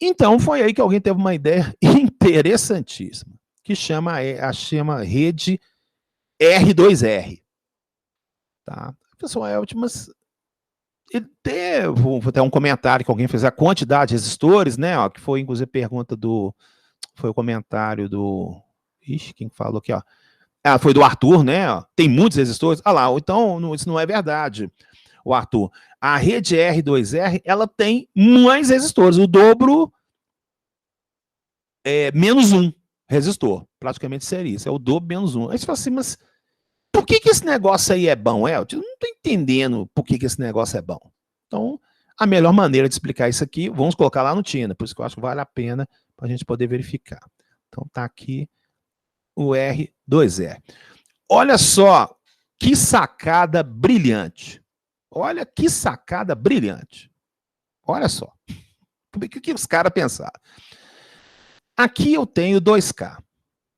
Então, foi aí que alguém teve uma ideia interessantíssima, que chama rede R2R. Tá? Pessoal, mas vou ter um comentário que alguém fez, a quantidade de resistores, né? Ó, que foi, inclusive, pergunta foi o comentário do... Ixi, quem falou aqui, ó. Foi do Arthur, né? Tem muitos resistores. Ah lá, então isso não é verdade, o Arthur. A rede R2R, ela tem mais resistores, o dobro menos um resistor. Praticamente seria isso, é o dobro menos um. Aí você fala assim, mas por que esse negócio aí é bom, Elton? Eu não estou entendendo por que esse negócio é bom. Então, a melhor maneira de explicar isso aqui, vamos colocar lá no Tina, por isso que eu acho que vale a pena para a gente poder verificar. Então, tá aqui o R2R. Olha só que sacada brilhante. Olha que sacada brilhante. Olha só. O que os caras pensaram? Aqui eu tenho 2K.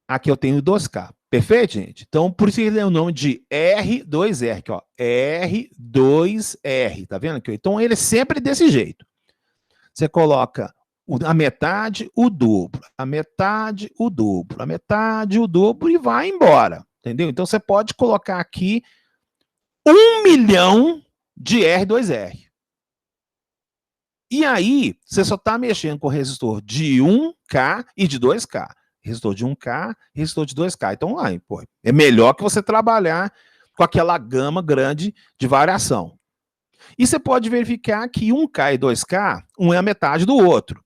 Aqui eu tenho 2K. Perfeito, gente? Então, por isso que ele é o nome de R2R. Aqui, ó. R2R. Tá vendo aqui? Então, ele é sempre desse jeito. Você coloca a metade, o dobro. A metade, o dobro. A metade, o dobro e vai embora. Entendeu? Então, você pode colocar aqui 1 milhão de R2R. E aí, você só está mexendo com resistor de 1K e de 2K. Resistor de 1K, resistor de 2K. Então, pô, é melhor que você trabalhar com aquela gama grande de variação. E você pode verificar que 1K e 2K, um é a metade do outro.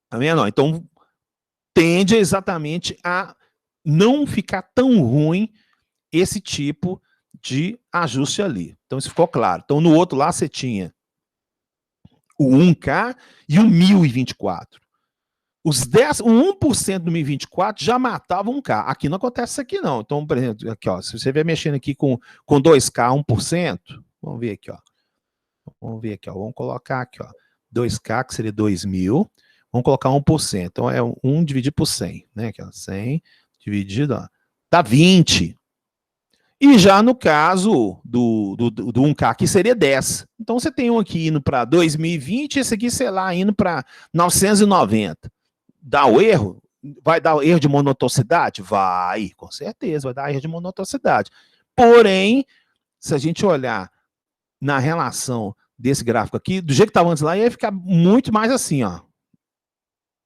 Tá vendo? Então, tende exatamente a não ficar tão ruim esse tipo de ajuste ali. Então, isso ficou claro. Então, no outro lá, você tinha o 1K e o 1024. O 1% do 1024 já matava 1K. Aqui não acontece isso aqui, não. Então, por exemplo, aqui, ó, se você vier mexendo aqui com 2K, 1%, vamos ver aqui, ó. Vamos ver aqui, ó. Vamos colocar aqui, ó. 2K, que seria 2.000. Vamos colocar 1%. Então, é 1 dividido por 100, né? Aqui, ó, 100 dividido, ó, dá 20. E já no caso do 1K aqui seria 10. Então você tem um aqui indo para 2020, esse aqui, sei lá, indo para 990. Dá o erro? Vai dar o erro de monotoxicidade? Vai, com certeza, vai dar erro de monotoxicidade. Porém, se a gente olhar na relação desse gráfico aqui, do jeito que estava antes lá, ia ficar muito mais assim, ó.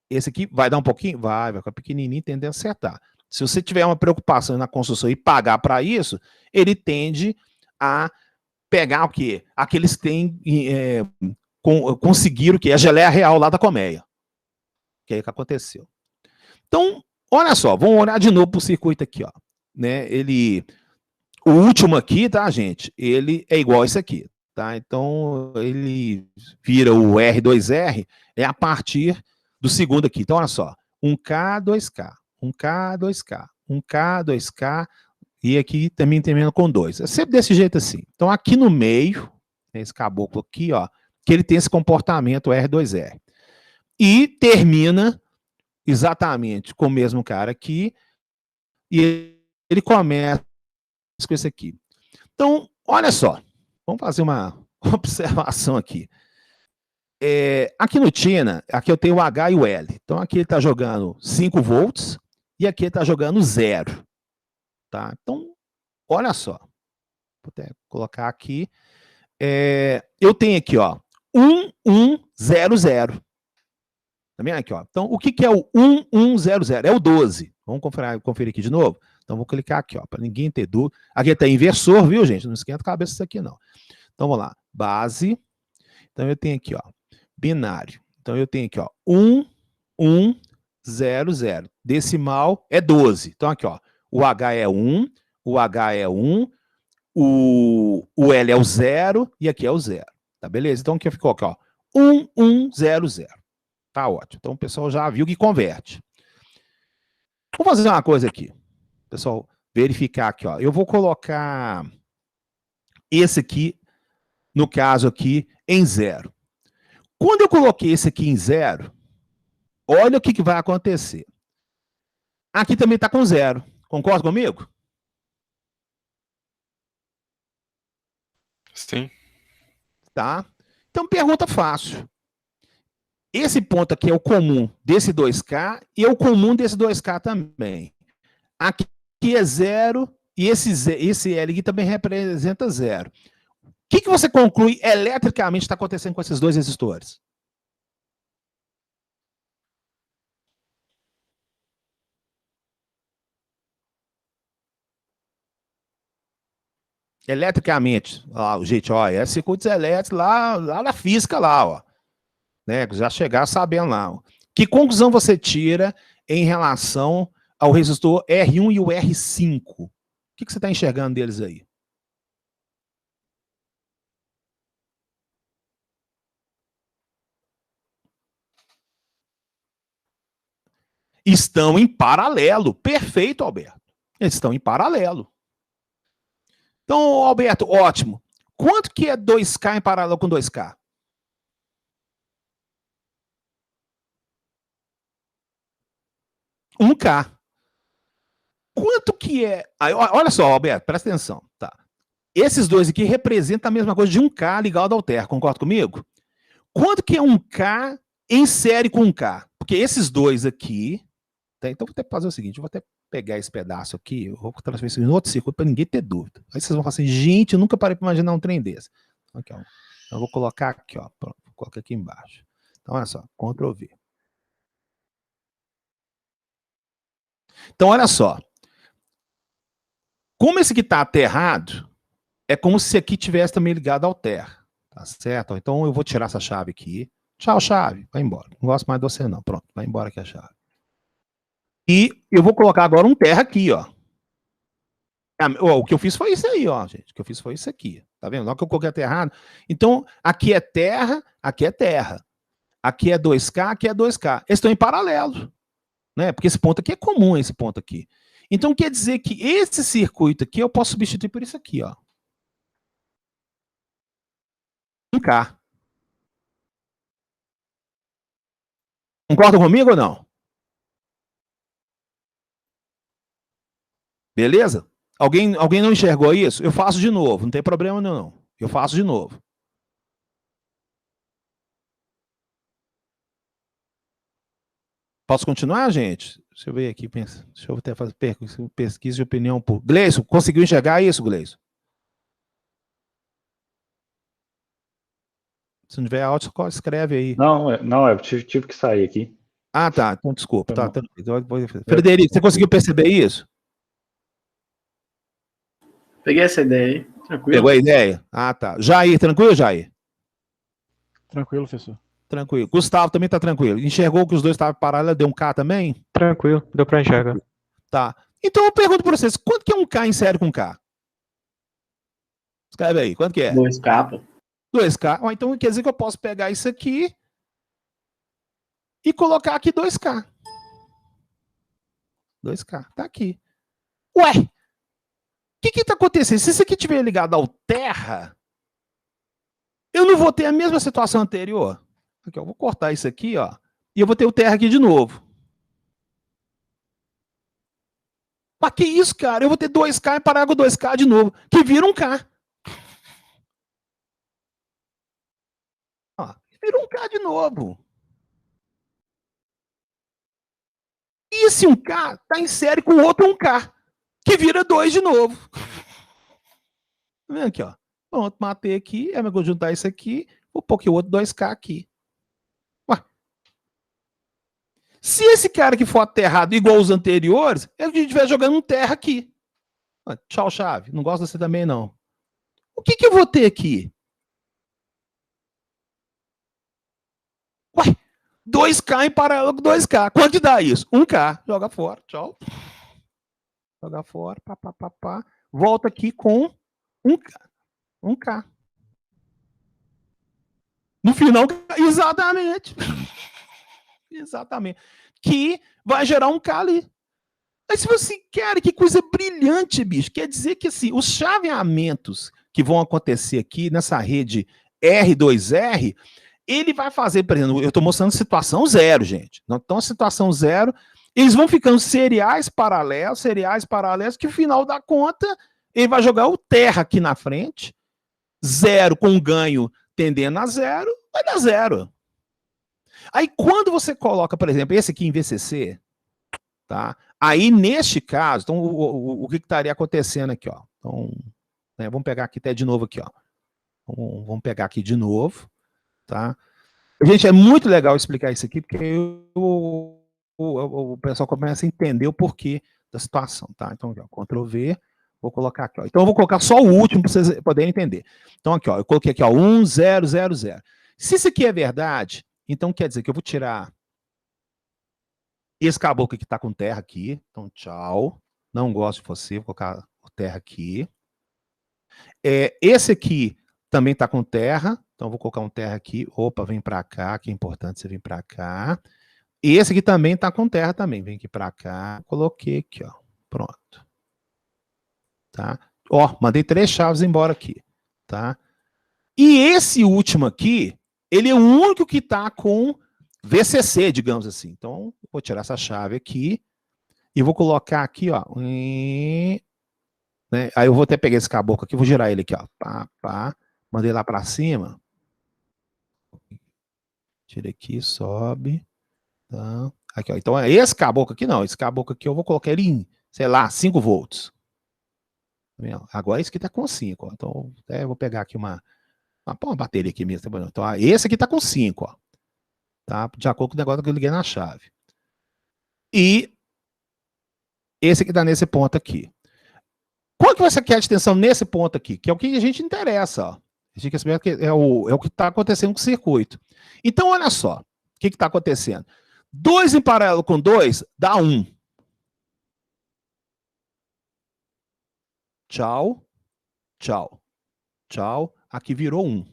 Esse aqui vai dar um pouquinho? Vai ficar pequenininho, tendendo a acertar. Se você tiver uma preocupação na construção e pagar para isso, ele tende a pegar o quê? Aqueles que têm, conseguiram o quê? A geleia real lá da colmeia. Que é o que aconteceu. Então, olha só, vamos olhar de novo para o circuito aqui, ó. Né? O último aqui, tá, gente? Ele é igual a esse aqui, tá? Então, ele vira o R2R a partir do segundo aqui. Então, olha só. 1K, 2K. 1K, 2K. 1K, 2K. E aqui também termina com 2. É sempre desse jeito assim. Então, aqui no meio, esse caboclo aqui, ó, que ele tem esse comportamento R2R. E termina exatamente com o mesmo cara aqui. E ele começa com esse aqui. Então, olha só. Vamos fazer uma observação aqui. Aqui no Tina, aqui eu tenho o H e o L. Então, aqui ele está jogando 5 volts e aqui ele está jogando 0. Tá? Então, olha só. Vou até colocar aqui. Eu tenho aqui, ó, 1100. Tá vendo aqui, ó? Então, o que é o 1100? É o 12. Vamos conferir aqui de novo? Então, vou clicar aqui, ó, para ninguém ter dúvida. Aqui tem inversor, viu, gente? Não esquenta a cabeça isso aqui, não. Então, vamos lá. Base. Então, eu tenho aqui, ó, binário. Então, eu tenho aqui, ó, 1100. Decimal é 12. Então, aqui, ó, o H é 1, o H é 1, o L é o 0 e aqui é o 0. Tá beleza? Então, aqui ficou aqui, ó, 1100. Tá ótimo. Então, o pessoal já viu que converte. Vou fazer uma coisa aqui. Pessoal, verificar aqui, ó. Eu vou colocar esse aqui, no caso aqui, em 0. Quando eu coloquei esse aqui em 0, olha o que vai acontecer. Aqui também está com 0. Concorda comigo? Sim. Tá? Então, pergunta fácil. Esse ponto aqui é o comum desse 2K e é o comum desse 2K também. Aqui é 0 e esse L aqui também representa 0. O que você conclui eletricamente está acontecendo com esses dois resistores? Eletricamente, ó, gente, ó, é circuitos elétricos lá na física lá, ó. Né, já chegar sabendo lá. Ó. Que conclusão você tira em relação ao resistor R1 e o R5? O que você está enxergando deles aí? Estão em paralelo. Perfeito, Alberto. Eles estão em paralelo. Então, Alberto, ótimo. Quanto que é 2K em paralelo com 2K? Um K. Quanto que é... Olha só, Alberto, presta atenção. Tá. Esses dois aqui representam a mesma coisa de 1K ligado ao Ter. Concorda comigo? Quanto que é 1K em série com 1K? Porque esses dois aqui... Tá? Então, vou até fazer o seguinte. Eu vou até pegar esse pedaço aqui. Eu vou transferir isso em outro circuito para ninguém ter dúvida. Aí vocês vão falar assim, gente, eu nunca parei para imaginar um trem desse. Aqui, ó. Eu vou colocar aqui, ó. Pronto, vou colocar aqui embaixo. Então, olha só. Ctrl V. Então, olha só. Como esse aqui está aterrado, é como se aqui tivesse também ligado ao Ter. Tá certo? Então, eu vou tirar essa chave aqui. Tchau, chave. Vai embora. Não gosto mais de você, não. Pronto, vai embora aqui a chave. E eu vou colocar agora um Ter aqui, ó. O que eu fiz foi isso aí, ó, gente. O que eu fiz foi isso aqui. Tá vendo? Logo que eu coloquei aterrado. Então, aqui é terra, aqui é terra. Aqui é 2K, aqui é 2K. Eles estão em paralelo. Né? Porque esse ponto aqui é comum, esse ponto aqui. Então, quer dizer que esse circuito aqui eu posso substituir por isso aqui, ó. 1K. Concordam comigo ou não? Beleza? Alguém não enxergou isso? Eu faço de novo, não tem problema não. Eu faço de novo. Posso continuar, gente? Deixa eu ver aqui. Deixa eu até fazer pesquisa de opinião por... Gleison, conseguiu enxergar isso, Gleison? Se não tiver áudio, escreve aí. Não, eu tive que sair aqui. Ah, tá. Então, desculpa. Tá. Frederico, você conseguiu perceber isso? Peguei essa ideia aí. Tranquilo. Pegou a ideia? Ah, tá. Jair, tranquilo, Jair? Tranquilo, professor. Tranquilo. Gustavo também tá tranquilo. Enxergou que os dois estavam parados, deu um K também? Tranquilo, deu pra enxergar. Tá. Então eu pergunto pra vocês, quanto que é um K em série com K? Escreve aí, quanto que é? 2K, pô. 2K. Então quer dizer que eu posso pegar isso aqui e colocar aqui 2K. 2K, tá aqui. Ué, o que está acontecendo? Se isso aqui estiver ligado ao terra, eu não vou ter a mesma situação anterior. Aqui, eu vou cortar isso aqui, ó, e eu vou ter o terra aqui de novo. Mas que isso, cara? Eu vou ter 2K e parar com 2K de novo, que vira um K. Ó, vira um K de novo. E esse 1K está em série com outro 1K, que vira 2 de novo. Tá vendo aqui, ó? Pronto, matei aqui, eu vou juntar isso aqui, vou pôr aqui o outro 2K aqui. Ué. Se esse cara que for aterrado igual os anteriores, a gente estiver jogando um terra aqui. Ué, tchau, chave. Não gosto de você também, não. O que eu vou ter aqui? Ué, 2K em paralelo com 2K. Quanto que dá isso? 1K. Joga fora, tchau. Joga fora, pá. Volta aqui com 1K. 1K. No final, exatamente. Exatamente. Que vai gerar 1K ali. Mas se você quer, que coisa brilhante, bicho. Quer dizer que assim, os chaveamentos que vão acontecer aqui nessa rede R2R, ele vai fazer, por exemplo, eu estou mostrando situação 0, gente. Então, a situação 0, eles vão ficando seriais paralelos, que no final da conta, ele vai jogar o terra aqui na frente, 0 com ganho tendendo a 0, vai dar 0. Aí, quando você coloca, por exemplo, esse aqui em VCC, tá? Aí, neste caso, então, o que estaria acontecendo aqui, ó? Então, né, vamos pegar aqui até de novo aqui, ó. Vamos pegar aqui de novo, tá? Gente, é muito legal explicar isso aqui, porque o pessoal começa a entender o porquê da situação, tá? Então, ó, Ctrl V, vou colocar aqui, ó. Então, eu vou colocar só o último para vocês poderem entender. Então, aqui, ó, eu coloquei aqui, ó, 1, 0, 0, 0. Se isso aqui é verdade, então quer dizer que eu vou tirar esse caboclo que está com terra aqui. Então, tchau. Não gosto de você, vou colocar o terra aqui. Esse aqui também está com terra. Então, vou colocar um terra aqui. Opa, vem para cá, que é importante você vir para cá. E esse aqui também está com terra também. Vem aqui para cá. Coloquei aqui, ó. Pronto. Tá? Ó, mandei 3 chaves embora aqui. Tá? E esse último aqui, ele é o único que está com VCC, digamos assim. Então, vou tirar essa chave aqui e vou colocar aqui, ó. Né? Aí eu vou até pegar esse caboclo aqui, vou girar ele aqui, ó. Pá. Mandei lá para cima. Tira aqui, sobe. Tá. Aqui, ó. Então, esse caboclo aqui não. Esse caboclo aqui eu vou colocar ele em, sei lá, 5 volts. Agora esse aqui tá com 5, ó. Então, eu vou pegar aqui uma bateria aqui mesmo. Então, esse aqui tá com 5, ó. Tá? De acordo com o negócio que eu liguei na chave. E esse aqui tá nesse ponto aqui. Quanto você quer de tensão nesse ponto aqui? Que é o que a gente interessa, ó. A gente quer saber que é o que está acontecendo com o circuito. Então, olha só. O que está acontecendo? 2 em paralelo com 2 dá 1. Tchau. Tchau. Tchau. Aqui virou 1.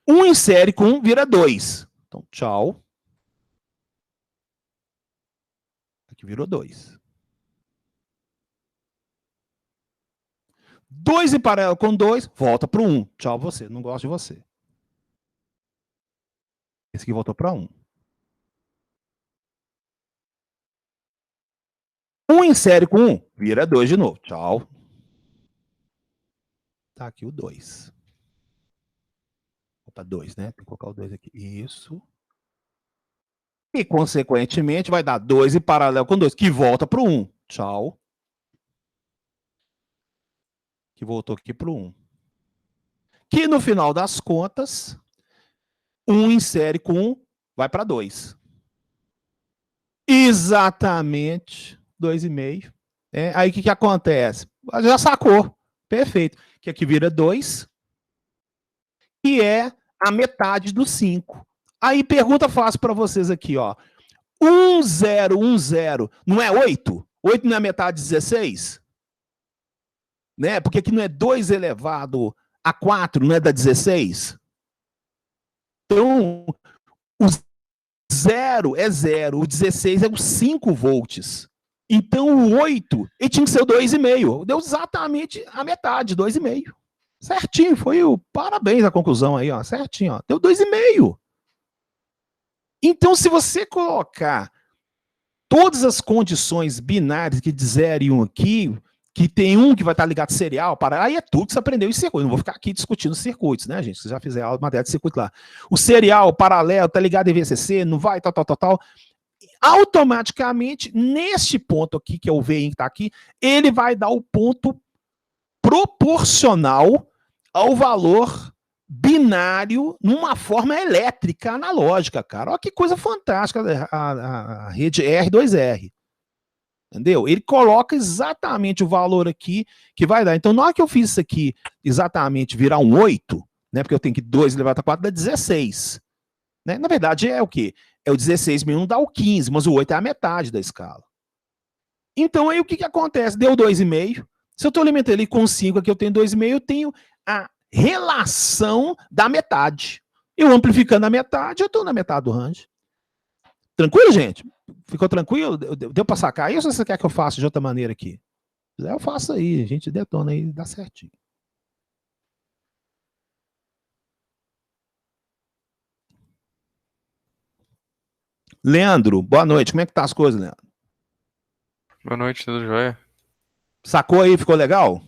1 em série com 1 vira 2. Então, tchau. Aqui virou 2. 2 em paralelo com 2, volta para o 1. Tchau você, não gosto de você. Esse aqui voltou para 1. 1 em série com 1, vira 2 de novo. Tchau. Tá aqui o 2. Opa, 2, né? Tem que colocar o 2 aqui. Isso. E, consequentemente, vai dar 2 em paralelo com 2, que volta para o 1. Tchau. Que voltou aqui para o 1. Que, no final das contas, 1 em série com 1 vai para 2. Exatamente 2,5. Aí, o que acontece? Já sacou. Perfeito. Que aqui vira 2, que é a metade do 5. Aí, pergunta fácil para vocês aqui, ó. 1, 0, 1, 0, não é 8? 8 não é metade de 16? Né? Porque aqui não é 2 elevado a 4, não é da 16? Então, o 0 é 0, o 16 é os 5 volts. Então, o 8, ele tinha que ser o 2,5. Deu exatamente a metade, 2,5. Certinho, foi o parabéns a conclusão aí, ó, certinho, ó, deu 2,5. Então, se você colocar todas as condições binárias que de 0 e 1 aqui, que tem um que vai estar ligado serial, para aí é tudo que você aprendeu em circuito. Não vou ficar aqui discutindo circuitos, né, gente? Você já fizer aula de matéria de circuito lá. O serial, o paralelo, tá ligado em VCC, não vai, tal. Automaticamente, neste ponto aqui, que é o VIN que está aqui, ele vai dar o ponto proporcional ao valor binário numa forma elétrica analógica, cara. Olha que coisa fantástica a rede R2R. Entendeu? Ele coloca exatamente o valor aqui que vai dar. Então, na hora que eu fiz isso aqui exatamente virar um 8, né? Porque eu tenho que 2 elevado a 4 dá 16. Né? Na verdade, é o quê? É o 16 menos 1 dá o 15, mas o 8 é a metade da escala. Então, aí o que acontece? Deu 2,5. Se eu estou alimentando ele com 5, aqui eu tenho 2,5, eu tenho a relação da metade. Eu amplificando a metade, eu estou na metade do range. Tranquilo, gente? Ficou tranquilo? Deu para sacar isso ou você quer que eu faça de outra maneira aqui? Se quiser, eu faço aí, a gente detona aí, dá certinho. Leandro, boa noite. Como é que tá as coisas, Leandro? Boa noite, tudo jóia? Sacou aí? Ficou legal?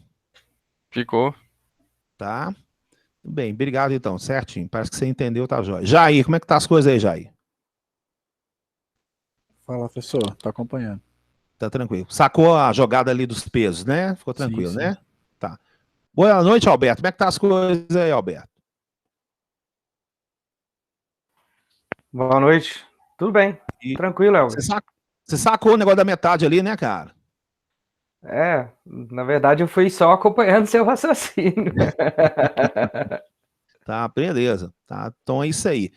Ficou. Tá. Tudo bem, obrigado então, certinho. Parece que você entendeu, tá jóia. Jair, como é que tá as coisas aí, Jair? Fala, professor. Tá acompanhando. Tá tranquilo. Sacou a jogada ali dos pesos, né? Ficou tranquilo, Sim. né? Tá. Boa noite, Alberto. Como é que tá as coisas aí, Alberto? Boa noite. Tudo bem. Tranquilo, Elber. Você sacou o negócio da metade ali, né, cara? Na verdade eu fui só acompanhando seu raciocínio. Tá, beleza. Tá, então é isso aí.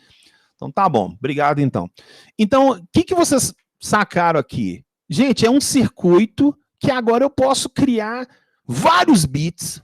Então tá bom, obrigado então. Então, o que vocês sacaram aqui? Gente, é um circuito que agora eu posso criar vários bits,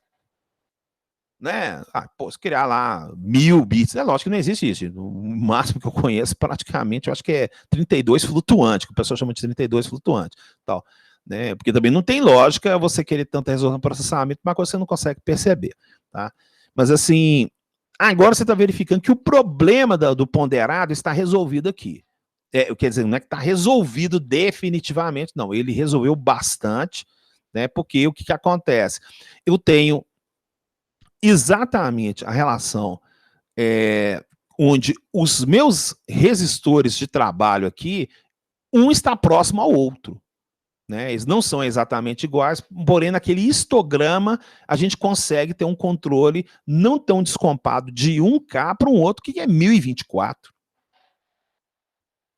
né? Posso criar lá 1000 bits. É lógico que não existe isso. O máximo que eu conheço, praticamente, eu acho que é 32 flutuante, que o pessoal chama de 32 flutuante, tal. Né? Porque também não tem lógica você querer tanta resolução no processamento, uma coisa que você não consegue perceber, tá? Mas assim, agora você está verificando que o problema do ponderado está resolvido aqui. Quer dizer, não é que está resolvido definitivamente, não. Ele resolveu bastante, né? Porque o que acontece? Eu tenho exatamente a relação onde os meus resistores de trabalho aqui, um está próximo ao outro. Né? Eles não são exatamente iguais, porém naquele histograma a gente consegue ter um controle não tão descompado de 1K para um outro que é 1024.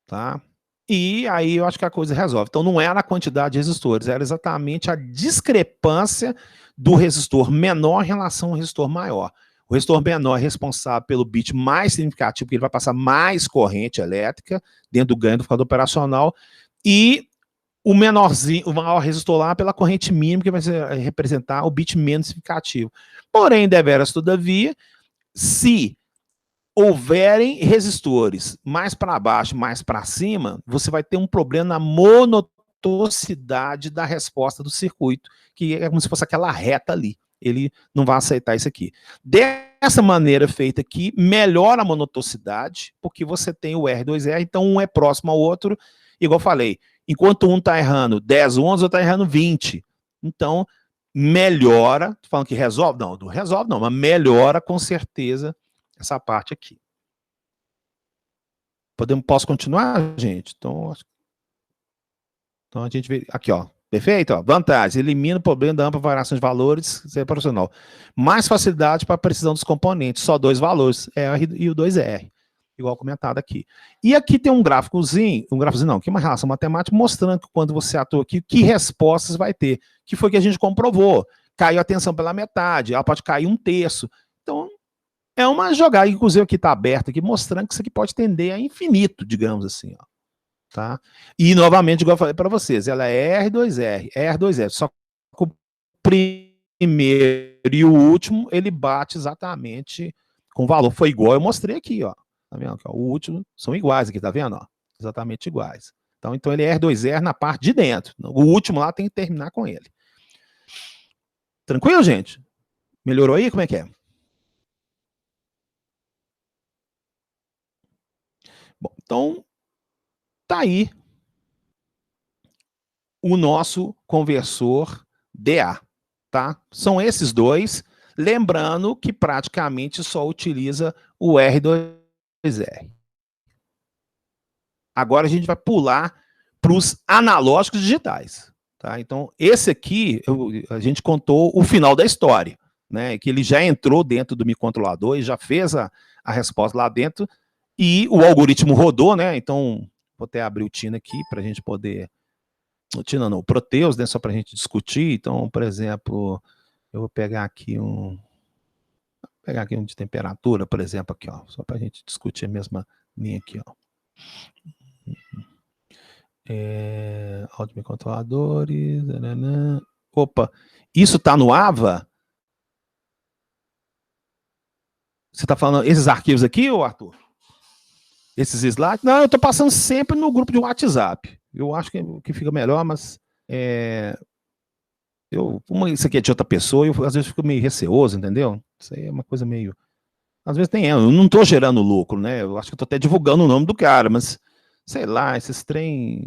Tá? E aí eu acho que a coisa resolve. Então não era a quantidade de resistores, era exatamente a discrepância do resistor menor em relação ao resistor maior. O resistor menor é responsável pelo bit mais significativo, porque ele vai passar mais corrente elétrica dentro do ganho do computador operacional, e o menorzinho, o maior resistor lá pela corrente mínima, que vai representar o bit menos significativo. Porém, deveras, todavia, se houverem resistores mais para baixo, mais para cima, você vai ter um problema na monotoxicidade da resposta do circuito, que é como se fosse aquela reta ali. Ele não vai aceitar isso aqui. Dessa maneira feita aqui, melhora a monotoxicidade, porque você tem o R2R, então um é próximo ao outro, igual eu falei, enquanto um está errando 10 ohms, o outro está errando 20. Então, melhora, tô falando que resolve? Não resolve não, mas melhora com certeza essa parte aqui. Posso continuar, gente? Então a gente vê aqui, ó. Perfeito? Ó. Vantagem, elimina o problema da ampla variação de valores proporcional. Mais facilidade para a precisão dos componentes, só 2 valores, R e o 2R, igual comentado aqui. E aqui tem um gráficozinho não, aqui é uma relação matemática mostrando que quando você atua aqui, que respostas vai ter, que foi que a gente comprovou. Caiu a tensão pela metade, ela pode cair 1/3. Então, é uma jogada, inclusive aqui está aberto, aqui, mostrando que isso aqui pode tender a infinito, digamos assim, ó. Tá? E, novamente, igual eu falei para vocês, ela é R2R, só que o primeiro e o último, ele bate exatamente com o valor. Foi igual eu mostrei aqui, ó. Tá vendo? O último são iguais aqui, tá vendo? Ó, exatamente iguais. Então ele é R2R na parte de dentro. O último lá tem que terminar com ele. Tranquilo, gente? Melhorou aí? Como é que é? Bom, então tá aí o nosso conversor DA, tá? São esses dois, lembrando que praticamente só utiliza o R2R. Agora a gente vai pular para os analógicos digitais, tá? Então esse aqui a gente contou o final da história, né? Que ele já entrou dentro do microcontrolador e já fez a resposta lá dentro e o algoritmo rodou, né? Então vou até abrir o Tina aqui para a gente poder... O Tina não, o Proteus, né? Só para a gente discutir. Então, por exemplo, eu vou pegar aqui um de temperatura, por exemplo, aqui, ó, só para a gente discutir a mesma linha aqui, ó. Autocontroladores. Opa, isso está no AVA? Você está falando esses arquivos aqui, ô Arthur? Esses slides? Não, eu estou passando sempre no grupo de WhatsApp. Eu acho que fica melhor, mas como isso aqui é de outra pessoa, eu às vezes fico meio receoso, entendeu? Isso aí é uma coisa meio... Às vezes eu não estou gerando lucro, né? Eu acho que estou até divulgando o nome do cara, mas sei lá, esses trem...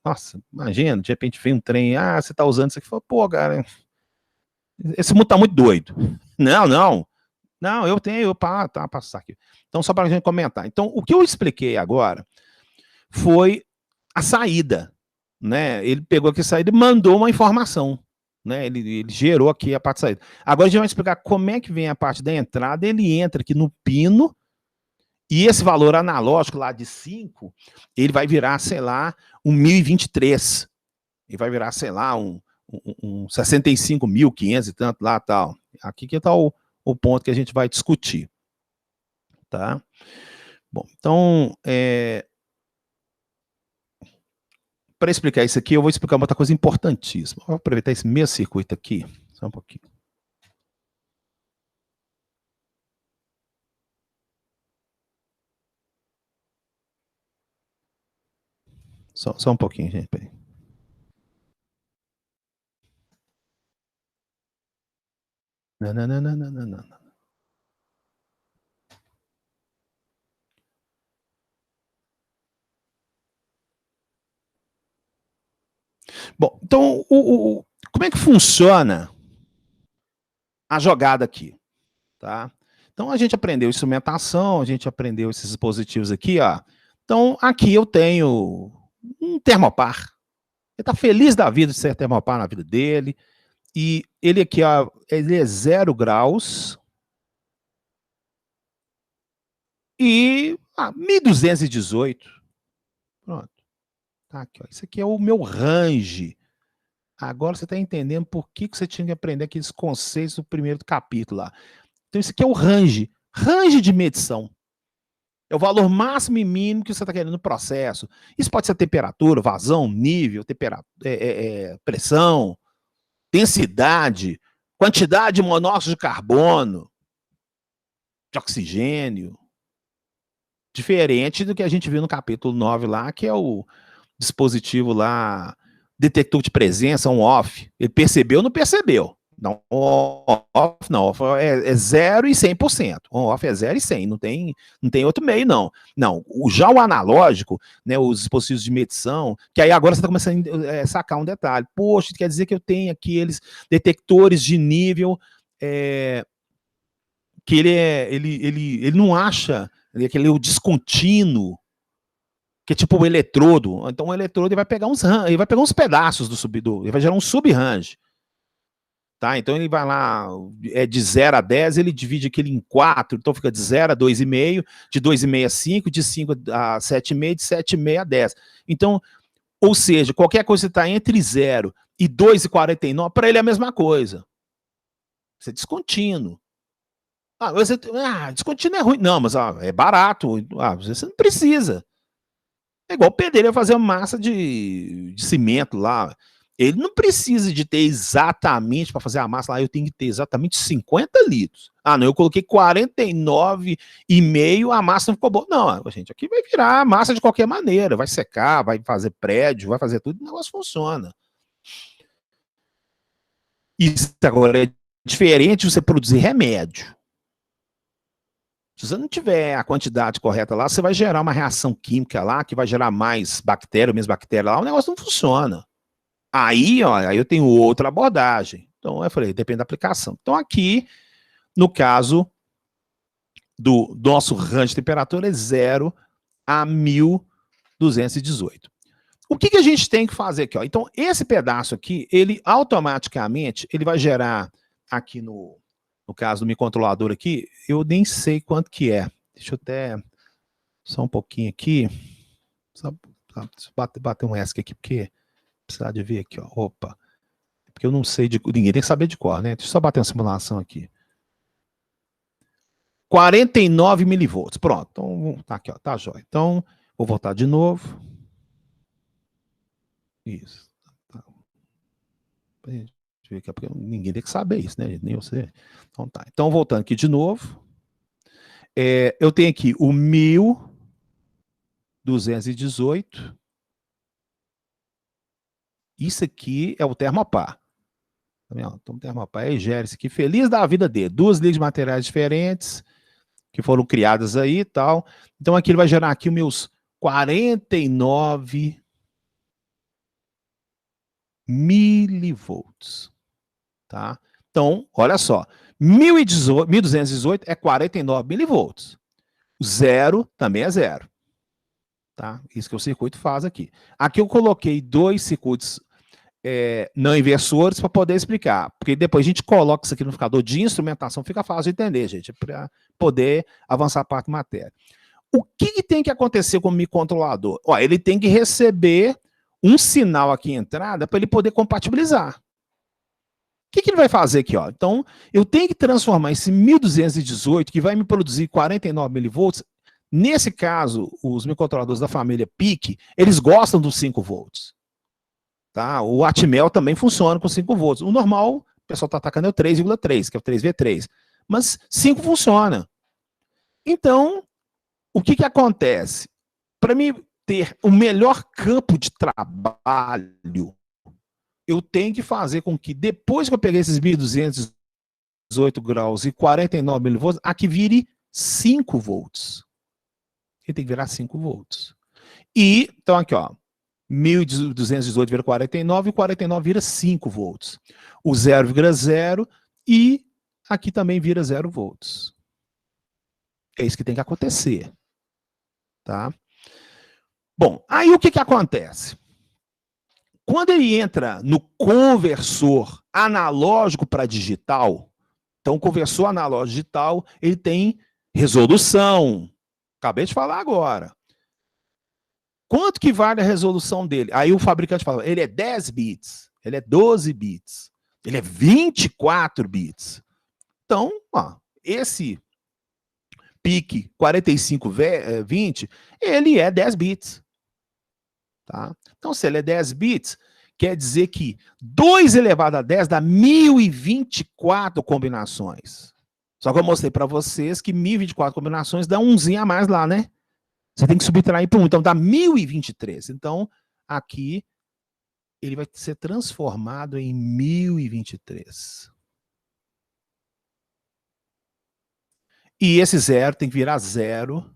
Nossa, imagina, de repente vem um trem, você está usando isso aqui, fala, pô, cara, esse mundo está muito doido. Não, eu tenho, passar aqui. Então, só para a gente comentar. Então, o que eu expliquei agora foi a saída, né? Ele pegou aqui a saída e mandou uma informação, né? Ele gerou aqui a parte de saída. Agora a gente vai explicar como é que vem a parte da entrada. Ele entra aqui no pino e esse valor analógico lá de 5, ele vai virar, sei lá, um 1023. Ele vai virar, sei lá, um 65.500 e tanto lá, tal. Aqui que está o ponto que a gente vai discutir, tá? Bom, então, para explicar isso aqui, eu vou explicar uma outra coisa importantíssima. Vou aproveitar esse mesmo circuito aqui, só um pouquinho. Só um pouquinho, gente, peraí. Não. Bom, então, como é que funciona a jogada aqui? Tá? Então, a gente aprendeu instrumentação, a gente aprendeu esses dispositivos aqui, ó. Então, aqui eu tenho um termopar. Ele está feliz da vida de ser termopar na vida dele. E ele aqui, ó, ele é 0 graus. E 1218. Pronto. Tá aqui, ó. Isso aqui é o meu range. Agora você está entendendo por que você tinha que aprender aqueles conceitos do primeiro capítulo lá. Então, isso aqui é o range. Range de medição. É o valor máximo e mínimo que você está querendo no processo. Isso pode ser temperatura, vazão, nível, pressão, densidade, quantidade de monóxido de carbono, de oxigênio. Diferente do que a gente viu no capítulo 9 lá, que é o dispositivo lá, detector de presença, on-off. Ele percebeu ou não percebeu? Não, on-off não, é 0 e 100%. On-off é 0 e 100, não tem outro meio, não. Não, já o analógico, né, os dispositivos de medição, que aí agora você está começando a sacar um detalhe. Poxa, quer dizer que eu tenho aqueles detectores de nível que ele não acha, aquele o descontínuo, que é tipo o eletrodo. Então o eletrodo ele vai pegar uns pedaços ele vai gerar um sub-range. Tá? Então ele vai lá, de 0 a 10, ele divide aquele em 4, então fica de 0 a 2,5, de 2,5 a 5, de 5 a 7,5, de 7,5 a 10. Então, ou seja, qualquer coisa que está entre 0 e 2,49, para ele é a mesma coisa. Isso é descontínuo. Descontínuo é ruim. Não, mas é barato. Você não precisa. É igual o pedreiro fazer massa de cimento lá. Ele não precisa de ter exatamente, para fazer a massa lá, eu tenho que ter exatamente 50 litros. Ah, não, eu coloquei 49,5, a massa não ficou boa. Não, gente, aqui vai virar massa de qualquer maneira, vai secar, vai fazer prédio, vai fazer tudo, o negócio funciona. Isso agora é diferente de você produzir remédio. Se você não tiver a quantidade correta lá, você vai gerar uma reação química lá, que vai gerar mais bactéria, menos bactéria lá, o negócio não funciona. Aí, ó, aí eu tenho outra abordagem. Então, eu falei, depende da aplicação. Então, aqui, no caso do nosso range de temperatura, é 0 a 1218. O que a gente tem que fazer aqui? Ó? Então, esse pedaço aqui, ele automaticamente, ele vai gerar aqui no caso do microcontrolador aqui, eu nem sei quanto que é. Deixa eu até, só um pouquinho aqui, só bater um ESC aqui, porque precisar de ver aqui, ó. Opa. Porque eu não sei de... Ninguém tem que saber de cor, né? Deixa eu só bater uma simulação aqui. 49 milivolts. Pronto. Então, tá aqui, ó. Tá, jóia. Então, vou voltar de novo. Isso. Tá. Deixa eu ver aqui, porque ninguém tem que saber isso, né? Nem você. Então, tá. Então, voltando aqui de novo. Eu tenho aqui o 1218. Isso aqui é o termopar. Tá vendo? Então, o termopar é gera isso aqui, feliz da vida dele. 2 ligas de materiais diferentes, que foram criadas aí e tal. Então, aqui ele vai gerar aqui os meus 49 milivolts. Tá? Então, olha só. 1218 é 49 milivolts. Zero também é zero. Tá? Isso que o circuito faz aqui. Aqui eu coloquei 2 circuitos não inversores para poder explicar, porque depois a gente coloca isso aqui no amplificador de instrumentação, fica fácil de entender, gente, para poder avançar a parte de matéria. O que tem que acontecer com o microcontrolador? Ó, ele tem que receber um sinal aqui em entrada para ele poder compatibilizar. O que ele vai fazer aqui? Ó? Então, eu tenho que transformar esse 1218, que vai me produzir 49 milivolts. Nesse caso, os microcontroladores da família PIC, eles gostam dos 5 volts. Tá? O Atmel também funciona com 5 volts. O normal, o pessoal está atacando é o 3,3, que é o 3V3. Mas 5 funciona. Então, o que acontece? Para mim ter o melhor campo de trabalho, eu tenho que fazer com que, depois que eu peguei esses 1218 graus e 49 milivolts, aqui vire 5 volts. Ele tem que virar 5 volts. E, então aqui, ó, 1218 vira 49 e 49 vira 5 volts. O 0 vira 0 e aqui também vira 0 volts. É isso que tem que acontecer. Tá? Bom, aí o que acontece? Quando ele entra no conversor analógico para digital, então o conversor analógico digital, ele tem resolução. Acabei de falar agora. Quanto que vale a resolução dele? Aí o fabricante fala, ele é 10 bits, ele é 12 bits, ele é 24 bits. Então, ó, esse PIC 4520, ele é 10 bits. Tá? Então, se ele é 10 bits, quer dizer que 2 elevado a 10 dá 1024 combinações. Só que eu mostrei para vocês que 1024 combinações dá umzinho a mais lá, né? Você tem que subtrair por 1, então dá 1023. Então, aqui, ele vai ser transformado em 1023. E esse 0 tem que virar 0,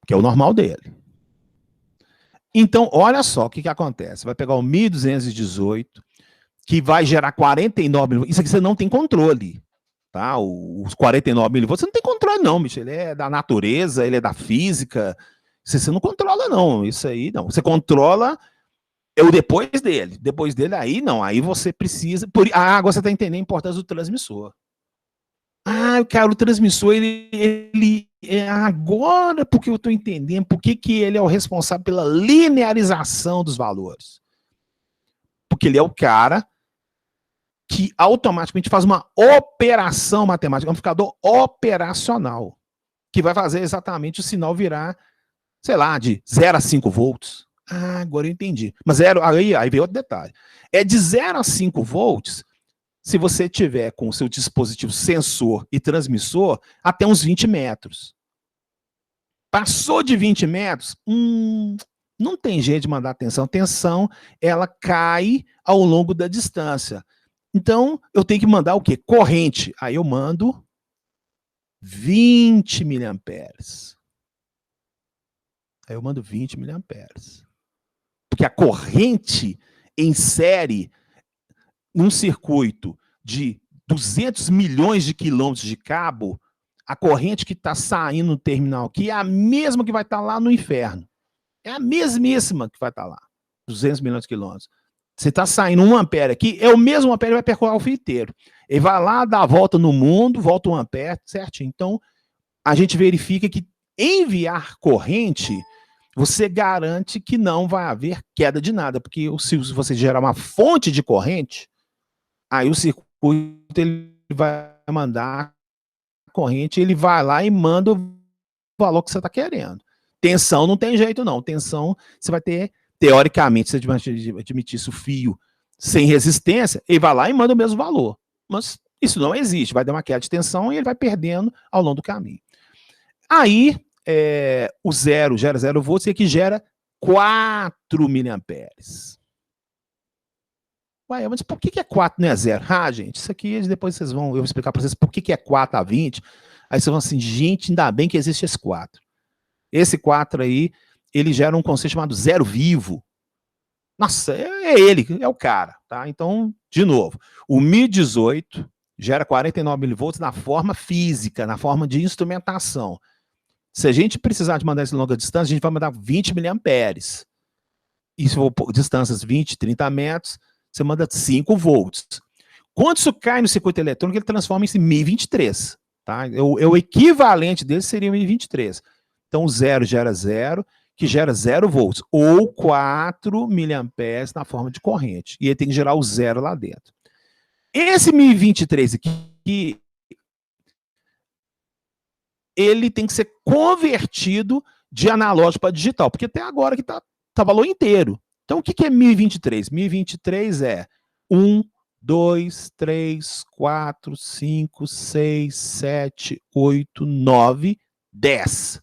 que é o normal dele. Então, olha só o que acontece. Vai pegar o 1218, que vai gerar 49 milivolts. Isso aqui você não tem controle. Tá? Os 49 milivolts, você não tem controle não, bicho. Ele é da natureza, ele é da física. Você não controla não, isso aí não. Você controla o depois dele. Depois dele aí não, aí você precisa... agora você está entendendo a importância do transmissor. Ah, cara, o transmissor, ele agora porque eu estou entendendo por que ele é o responsável pela linearização dos valores. Porque ele é o cara que automaticamente faz uma operação matemática, um amplificador operacional, que vai fazer exatamente o sinal virar, sei lá, de 0 a 5 volts. Ah, agora eu entendi. Mas aí veio outro detalhe. É de 0 a 5 volts, se você tiver com o seu dispositivo sensor e transmissor, até uns 20 metros. Passou de 20 metros, não tem jeito de mandar tensão. Tensão, ela cai ao longo da distância. Então, eu tenho que mandar o quê? Corrente. Aí eu mando 20 miliamperes. Aí eu mando 20 miliamperes. Porque a corrente em série, num circuito de 200 milhões de quilômetros de cabo, a corrente que está saindo no terminal aqui é a mesma que vai estar lá no inferno. É a mesmíssima que vai estar lá. 200 milhões de quilômetros. Você está saindo 1 ampere aqui, é o mesmo ampere que vai percorrer o fio inteiro. Ele vai lá, dá a volta no mundo, volta 1 ampere, certinho. Então, a gente verifica que enviar corrente, você garante que não vai haver queda de nada, porque se você gerar uma fonte de corrente, aí o circuito ele vai mandar a corrente, ele vai lá e manda o valor que você está querendo. Tensão não tem jeito não, tensão você vai ter, teoricamente, se você admitisse o fio sem resistência, ele vai lá e manda o mesmo valor, mas isso não existe, vai dar uma queda de tensão e ele vai perdendo ao longo do caminho. Aí, o zero gera 0 volts e aqui gera 4 miliamperes. Ué, mas por que é 4 não é 0? Ah, gente, isso aqui depois eu vou explicar para vocês por que é 4 a 20. Aí vocês vão assim, gente, ainda bem que existe esse 4. Esse 4 aí, ele gera um conceito chamado zero vivo. Nossa, é ele, é o cara, tá? Então, de novo, o 1018 gera 49 milivolts na forma física, na forma de instrumentação. Se a gente precisar de mandar isso em longa distância, a gente vai mandar 20 miliamperes. E se for distâncias 20, 30 metros, você manda 5 volts. Quando isso cai no circuito eletrônico, ele transforma isso em 1023. Tá? O equivalente dele seria 1023. Então, o zero gera 0, que gera 0 volts, ou 4 miliamperes na forma de corrente. E ele tem que gerar o 0 lá dentro. Esse 1023 aqui, ele tem que ser convertido de analógico para digital, porque até agora que tá valor inteiro. Então, o que é 1023? 1023 é 1, 2, 3, 4, 5, 6, 7, 8, 9, 10.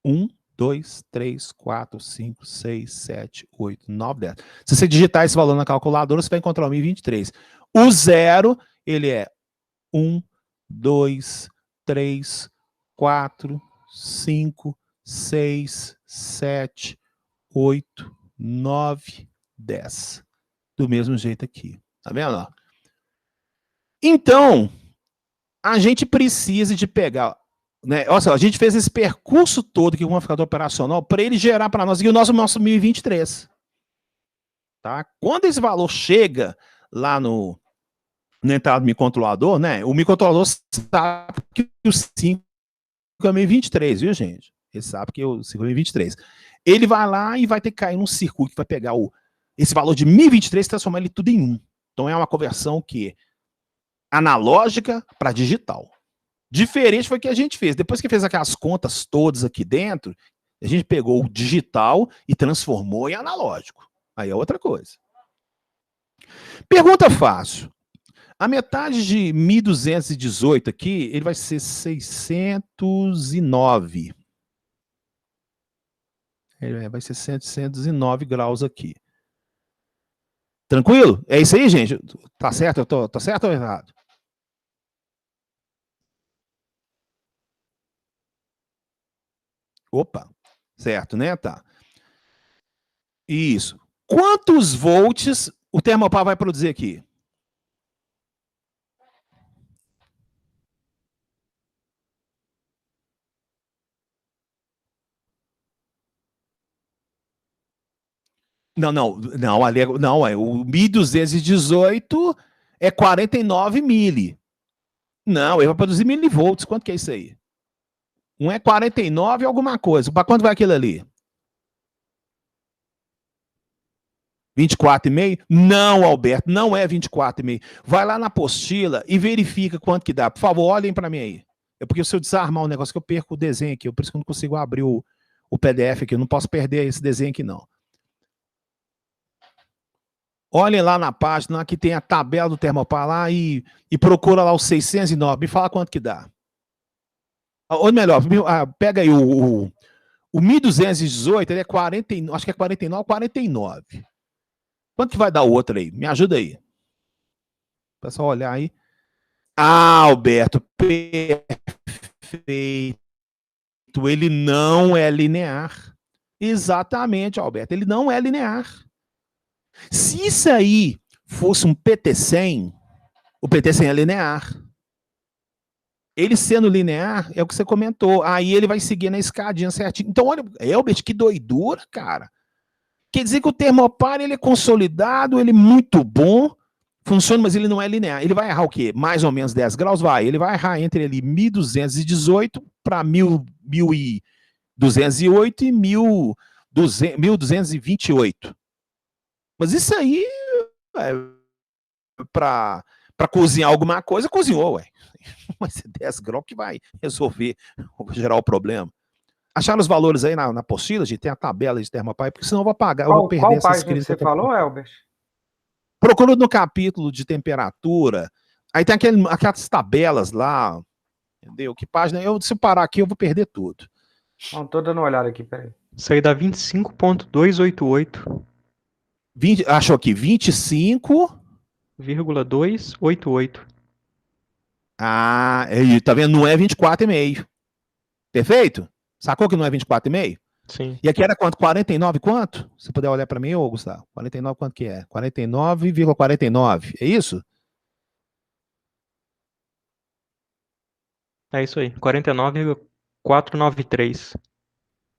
1, 2, 3, 4, 5, 6, 7, 8, 9, 10. Se você digitar esse valor na calculadora, você vai encontrar o 1023. O zero, ele é 1, 2, 3, 4, 5, 6, 7, 8, 9, 10. Do mesmo jeito aqui. Tá vendo? Então, a gente precisa de pegar, né? Olha só, a gente fez esse percurso todo aqui com o amplificador operacional para ele gerar para nós aqui o nosso 1023. Tá? Quando esse valor chega lá no entrada do microcontrolador, né? O microcontrolador sabe que o 5 é 1023, viu, gente? Ele sabe que o 5 é 1023. Ele vai lá e vai ter que cair num circuito que vai pegar esse valor de 1023 e transformar ele tudo em 1. Então é uma conversão que analógica para digital. Diferente foi o que a gente fez. Depois que fez aquelas contas todas aqui dentro, a gente pegou o digital e transformou em analógico. Aí é outra coisa. Pergunta fácil. A metade de 1218 aqui, ele vai ser 609. Vai ser 609 graus aqui. Tranquilo? É isso aí, gente? Tá certo? Eu tô certo ou errado? Opa, certo, né? Tá. Isso. Quantos volts o termopar vai produzir aqui? Não, ali, não, o 1218 é 49 mili. Não, ele vai produzir milivolts. Quanto que é isso aí? Um é 49 alguma coisa. Para quanto vai aquilo ali? 24,5? Não, Alberto, não é 24,5. Vai lá na apostila e verifica quanto que dá. Por favor, olhem para mim aí. É porque se eu desarmar o negócio que eu perco o desenho aqui, por isso que eu não consigo abrir o o PDF aqui, eu não posso perder esse desenho aqui não. Olhem lá na página, que tem a tabela do Termopar lá e procura lá o 609, me fala quanto que dá. Ou melhor, pega aí o 1218, ele é 40, acho que é 49, 49. Quanto que vai dar o outro aí? Me ajuda aí. O pessoal olhar aí. Ah, Alberto, perfeito. Ele não é linear. Exatamente, Alberto, ele não é linear. Se isso aí fosse um PT100, o PT100 é linear. Ele sendo linear, é o que você comentou. Aí ele vai seguir na escadinha certinho. Então, olha, Elbert, que doidura, cara. Quer dizer que o Termopar, ele é consolidado, ele é muito bom, funciona, mas ele não é linear. Ele vai errar o quê? Mais ou menos 10 graus? Vai. Ele vai errar entre ali 1218 para 1208 e 1228. Mas isso aí, para cozinhar alguma coisa, cozinhou, ué. Mas é 10 graus que vai resolver, gerar o problema. Acharam os valores aí na apostila, gente? Tem a tabela de Termopar, porque senão eu vou apagar, eu vou perder Qual essa página que escrita. você falou, Elbert? Procura no capítulo de temperatura, aí tem aquelas tabelas lá, entendeu? Que página, se eu parar aqui eu vou perder tudo. Não, tô dando uma olhada aqui, peraí. Isso aí dá 25.288. Achou aqui, 25,288. Ah, tá vendo? Não é 24,5. Perfeito? Sacou que não é 24,5? Sim. E aqui era quanto? 49 quanto? Se puder olhar para mim, ô Gustavo. 49 quanto que é? 49,49. É isso? É isso aí. 49,493.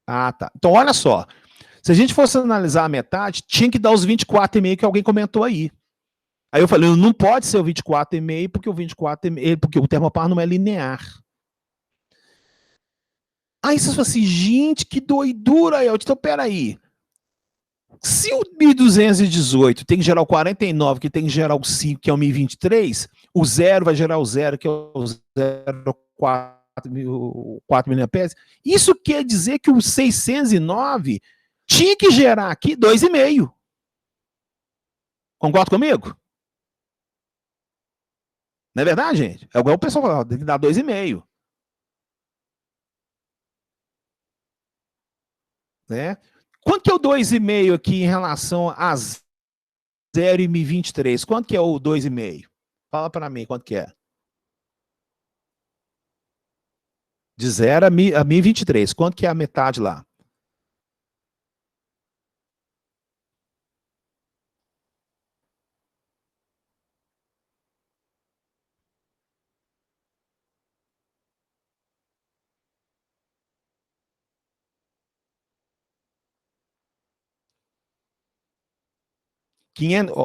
Ah, tá. Então, olha só. Se a gente fosse analisar a metade, tinha que dar os 24,5 que alguém comentou aí. Aí eu falei, não pode ser o 24,5 porque porque o Termopar não é linear. Aí você fala assim, gente, que doidura, Elton. Então, peraí. Se o 1218 tem que gerar o 49, que tem que gerar o 5, que é o 1023, o 0 vai gerar o 0, que é o 0,4 mA. Isso quer dizer que o 609 tinha que gerar aqui 2,5. Concorda comigo? Não é verdade, gente? É igual o pessoal fala, tem que dar 2,5. Né? Quanto que é o 2,5 aqui em relação a 0 e 1023? Quanto que é o 2,5? Fala para mim quanto que é. De 0 a 1023. Quanto que é a metade lá?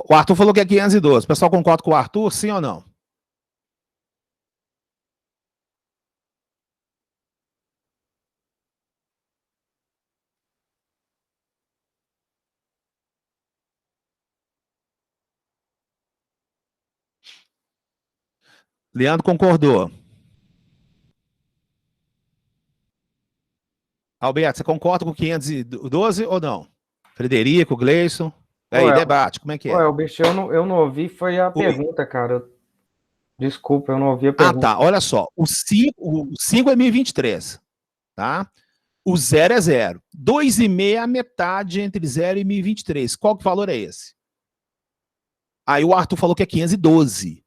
O Arthur falou que é 512. O pessoal concorda com o Arthur, sim ou não? Leandro concordou. Alberto, você concorda com 512 ou não? Frederico, Gleison. Aí, debate, como é que é? Elbert, eu não ouvi, foi a pergunta, cara. Desculpa, eu não ouvi a pergunta. Ah, tá, olha só. O 5 é 1023, tá? O 0 é 0. 2,5 é a metade entre 0 e 1023. Qual que valor é esse? Aí o Arthur falou que é 512.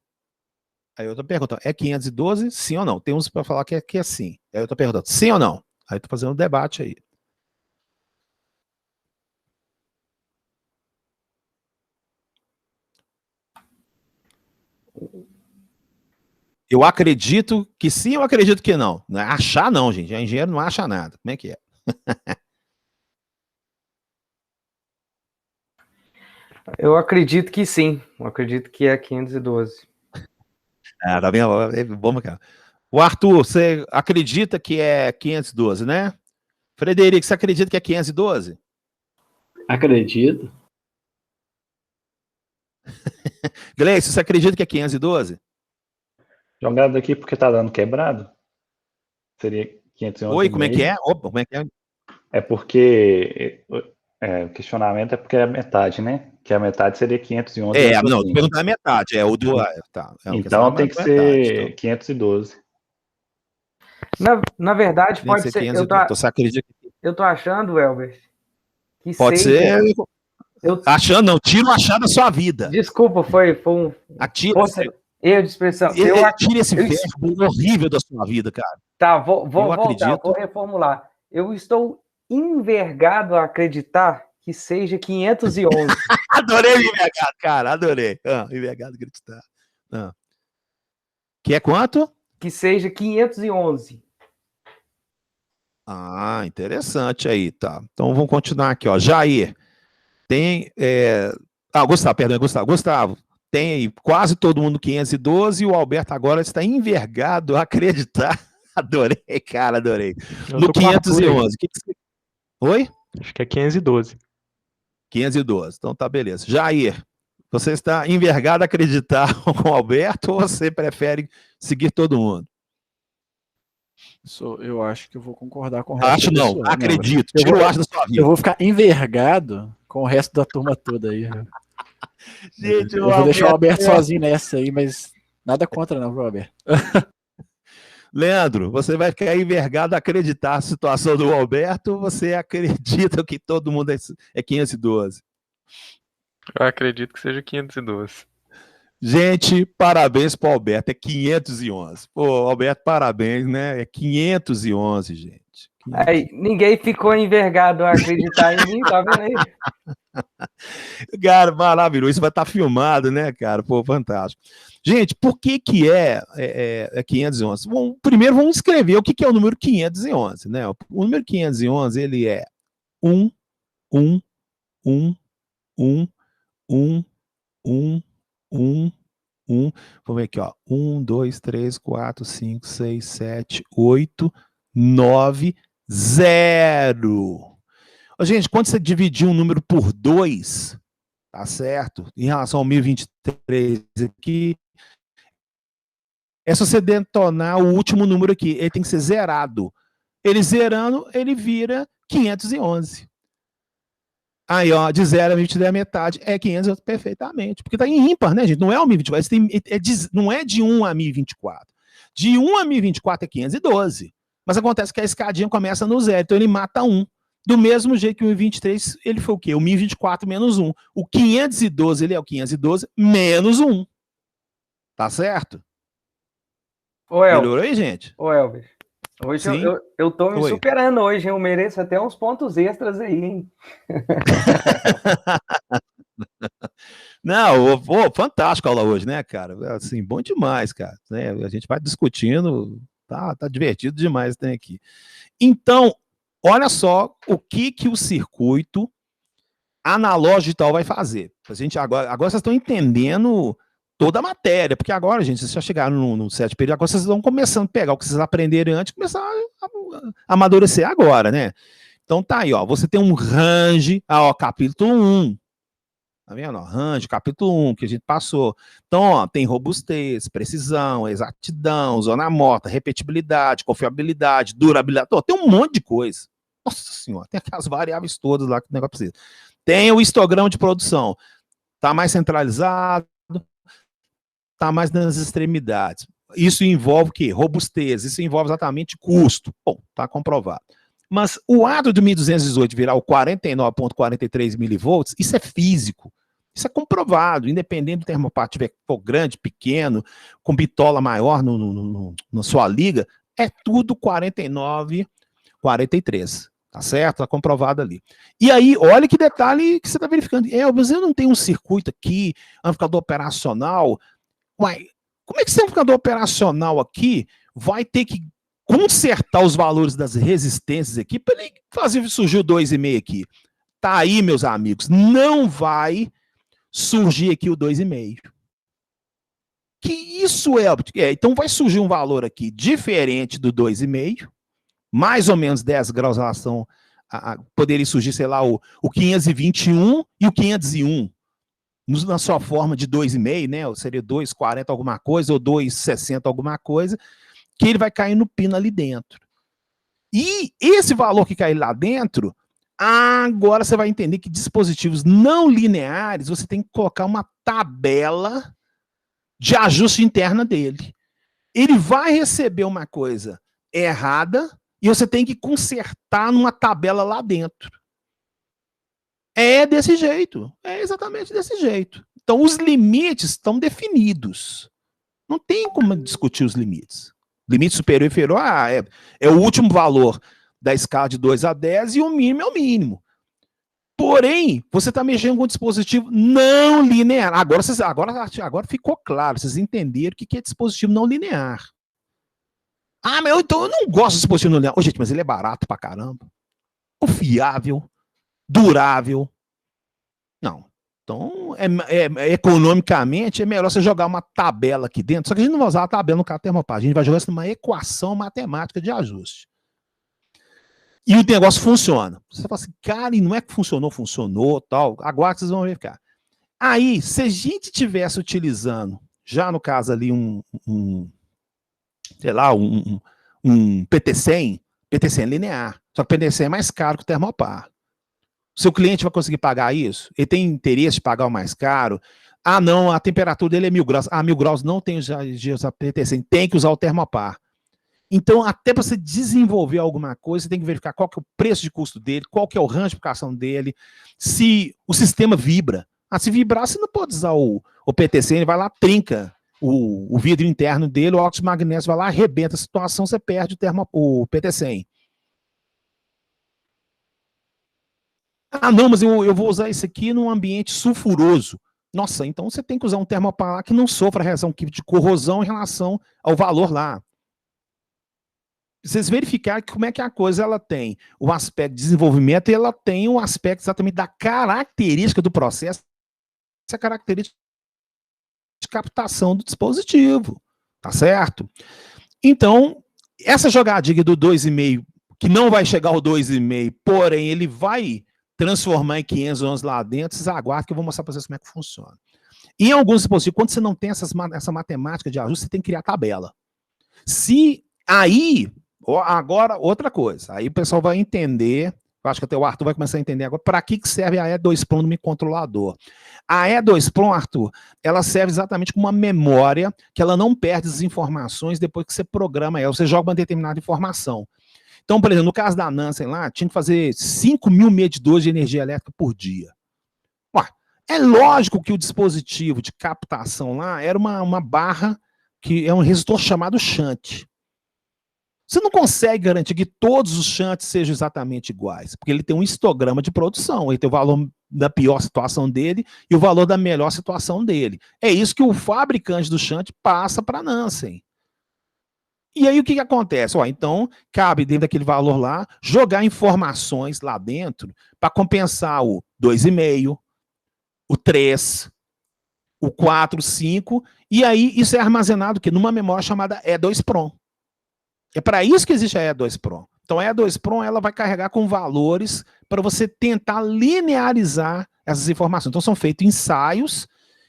Aí eu tô perguntando, é 512, sim ou não? Tem uns para falar que é sim. Aí eu tô perguntando, sim ou não? Aí eu tô fazendo um debate aí. Eu acredito que sim, eu acredito que não. Achar não, gente. A engenheiro não acha nada. Como é que é? Eu acredito que sim. Eu acredito que é 512. Ah, tá vendo? É bom, cara. O Arthur, você acredita que é 512, né? Frederico, você acredita que é 512? Acredito. Gleice, você acredita que é 512? Jogado aqui porque tá dando quebrado. Seria 511. Oi, como é que é? Opa, como é que é? É porque o questionamento é porque é a metade, né? Que a metade seria 511 menos Não, 5. perguntar a metade, o do... Tá, a questão Então é tem que metade, então. ser 512. Na verdade, Tem que pode ser ser. 512. Então, você acredita que Eu tô achando, Elber, que pode seja. ser... Eu, Achando, não, tira o achado da sua vida. desculpa, foi um Atira, erro de expressão. tira esse verbo horrível da sua vida, cara. Tá, vou voltar, acredito. vou reformular. Eu estou envergado a acreditar que seja 511. Adorei o envergado, cara, adorei. Envergado acreditar. Que é quanto? Que seja 511. Interessante aí, tá. Então vamos continuar aqui, ó. Jair, tem... Gustavo, perdão, Gustavo. Gustavo, tem aí quase todo mundo 512 e o Alberto agora está envergado a acreditar. Adorei, cara, adorei. Eu No tô com o Arthur aí. 511. Oi? Acho que é 512. 512. Então tá, beleza. Jair, você está envergado a acreditar com o Alberto ou você prefere seguir todo mundo? Eu acho que eu vou concordar com o resto Acho do não, pessoal. acredito. Eu Tira vou- o acho da sua Eu vida. vou ficar envergado com o resto da turma toda aí. Gente, Eu vou deixar o Alberto sozinho nessa aí, mas nada contra não, viu, Alberto? Leandro, você vai ficar envergado a acreditar a situação do Alberto ou você acredita que todo mundo é 512? Eu acredito que seja 512. Gente, parabéns para o Alberto, é 511. Pô, Alberto, parabéns, né? É 511, gente. Aí, ninguém ficou envergado a acreditar em mim, tá vendo aí? Cara, maravilhoso. Isso vai estar filmado, né, cara? Pô, fantástico. Gente, por que é 511? Bom, primeiro vamos escrever o que é o número 511, né? O número 511, ele é 1, 1, 1, 1, 1, 1, 1, 1. Vamos ver aqui, ó. 1, 2, 3, 4, 5, 6, 7, 8, 9, 0. Gente, quando você dividir um número por 2, tá certo? Em relação ao 1023 aqui, é só você detonar o último número aqui. Ele tem que ser zerado. Ele zerando, ele vira 511. Aí, ó, de 0 a 23 a metade é 511 perfeitamente. Porque tá em ímpar, né, gente? Não é o 1024. Não é de 1 a 1024. De 1 a 1024 é 512. Mas acontece que a escadinha começa no 0. Então ele mata 1. Do mesmo jeito que o 1023, ele foi o quê? O 1024 menos 1. O 512, ele é o 512 menos 1. Tá certo? Ô, Elber. Melhorou aí, gente? Ô, Elber. Hoje Sim. eu tô me Oi. superando hoje, hein? Eu mereço até uns pontos extras aí, hein? Não, fantástico a aula hoje, né, cara? Assim, bom demais, cara. Né? A gente vai discutindo, tá divertido demais tem aqui. Então, olha só o que o circuito analógico digital vai fazer. A gente agora vocês estão entendendo toda a matéria, porque agora, gente, vocês já chegaram no 7º período, agora vocês estão começando a pegar o que vocês aprenderam antes e começar a amadurecer agora, né? Então tá aí, ó, você tem um range, capítulo 1. Tá vendo? Range, capítulo 1, que a gente passou. Então, ó, tem robustez, precisão, exatidão, zona morta, repetibilidade, confiabilidade, durabilidade. Tem um monte de coisa. Nossa senhora, tem aquelas variáveis todas lá que o negócio precisa. Tem o histograma de produção. Tá mais centralizado, tá mais nas extremidades. Isso envolve o quê? Robustez. Isso envolve exatamente custo. Bom, tá comprovado. Mas o ato do 1218 virar o 49,43 milivolts, isso é físico. Isso é comprovado, independente do termopato for grande, pequeno, com bitola maior na sua liga, é tudo 49, 43. Tá certo? Tá comprovado ali. E aí, olha que detalhe que você está verificando. Mas eu não tenho um circuito aqui, amplificador operacional. Uai, como é que esse amplificador operacional aqui vai ter que consertar os valores das resistências aqui para ele fazer surgir o 2,5 aqui? Tá aí, meus amigos, não vai surgir aqui o 2,5. Que isso é? Então vai surgir um valor aqui diferente do 2,5, mais ou menos 10 graus em relação poderia surgir, sei lá, o 521 e o 501. Na sua forma de 2,5, né? Ou seria 2,40 alguma coisa, ou 2,60 alguma coisa, que ele vai cair no pino ali dentro. E esse valor que cai lá dentro, agora você vai entender que dispositivos não lineares, você tem que colocar uma tabela de ajuste interna dele. Ele vai receber uma coisa errada e você tem que consertar numa tabela lá dentro. É desse jeito. É exatamente desse jeito. Então, os limites estão definidos. Não tem como discutir os limites. Limite superior e inferior é o último valor da escala de 2 a 10 e o mínimo é o mínimo. Porém, você está mexendo com um dispositivo não linear. Agora ficou claro, vocês entenderam o que é dispositivo não linear. Ah, mas então eu não gosto de dispositivo não linear. Ô, gente, mas ele é barato pra caramba. Confiável, durável. Não. Então, economicamente, é melhor você jogar uma tabela aqui dentro. Só que a gente não vai usar a tabela no caso termopar. A gente vai jogar isso numa equação matemática de ajuste. E o negócio funciona. Você fala assim, cara, e não é que funcionou, tal. Agora vocês vão verificar. Aí, se a gente estivesse utilizando, já no caso ali, sei lá, um PT100 é linear. Só que o PT100 é mais caro que o termopar. Seu cliente vai conseguir pagar isso? Ele tem interesse de pagar o mais caro? Ah, não, a temperatura dele é 1000 graus. Ah, 1000 graus não tem de usar PT100, tem que usar o termopar. Então, até para você desenvolver alguma coisa, você tem que verificar qual que é o preço de custo dele, qual que é o range de aplicação dele, se o sistema vibra. Ah, se vibrar, você não pode usar o PT100, ele vai lá, trinca o vidro interno dele, o óxido de magnésio vai lá, arrebenta a situação, você perde o PT100. Ah, não, mas eu vou usar isso aqui num ambiente sulfuroso. Nossa, então você tem que usar um termopar que não sofra reação química de corrosão em relação ao valor lá. Vocês verificarem como é que a coisa ela tem o aspecto de desenvolvimento e ela tem o aspecto exatamente da característica do processo, essa característica de captação do dispositivo, tá certo? Então, essa jogadinha do 2,5, que não vai chegar ao 2,5, porém ele vai transformar em 511 lá dentro, vocês aguardem que eu vou mostrar para vocês como é que funciona. E em alguns dispositivos, quando você não tem essa matemática de ajuste, você tem que criar tabela. Se aí... Agora, outra coisa, aí o pessoal vai entender, eu acho que até o Arthur vai começar a entender agora, para que serve a E2PROM no microcontrolador. A E2PROM, Arthur, ela serve exatamente como uma memória, que ela não perde as informações depois que você programa ela, você joga uma determinada informação. Então, por exemplo, no caso da Nansen lá, tinha que fazer 5.000 medidores de energia elétrica por dia. Ué, é lógico que o dispositivo de captação lá era uma barra, que é um resistor chamado shunt. Você não consegue garantir que todos os shunts sejam exatamente iguais, porque ele tem um histograma de produção, ele tem o valor da pior situação dele e o valor da melhor situação dele. É isso que o fabricante do shunt passa para a Nansen. E aí o que acontece? Então, cabe dentro daquele valor lá, jogar informações lá dentro para compensar o 2,5, o 3, o 4, o 5, e aí isso é armazenado numa memória chamada E2PROM. É para isso que existe a E2PROM. Então a E2PROM ela vai carregar com valores para você tentar linearizar essas informações. Então são feitos ensaios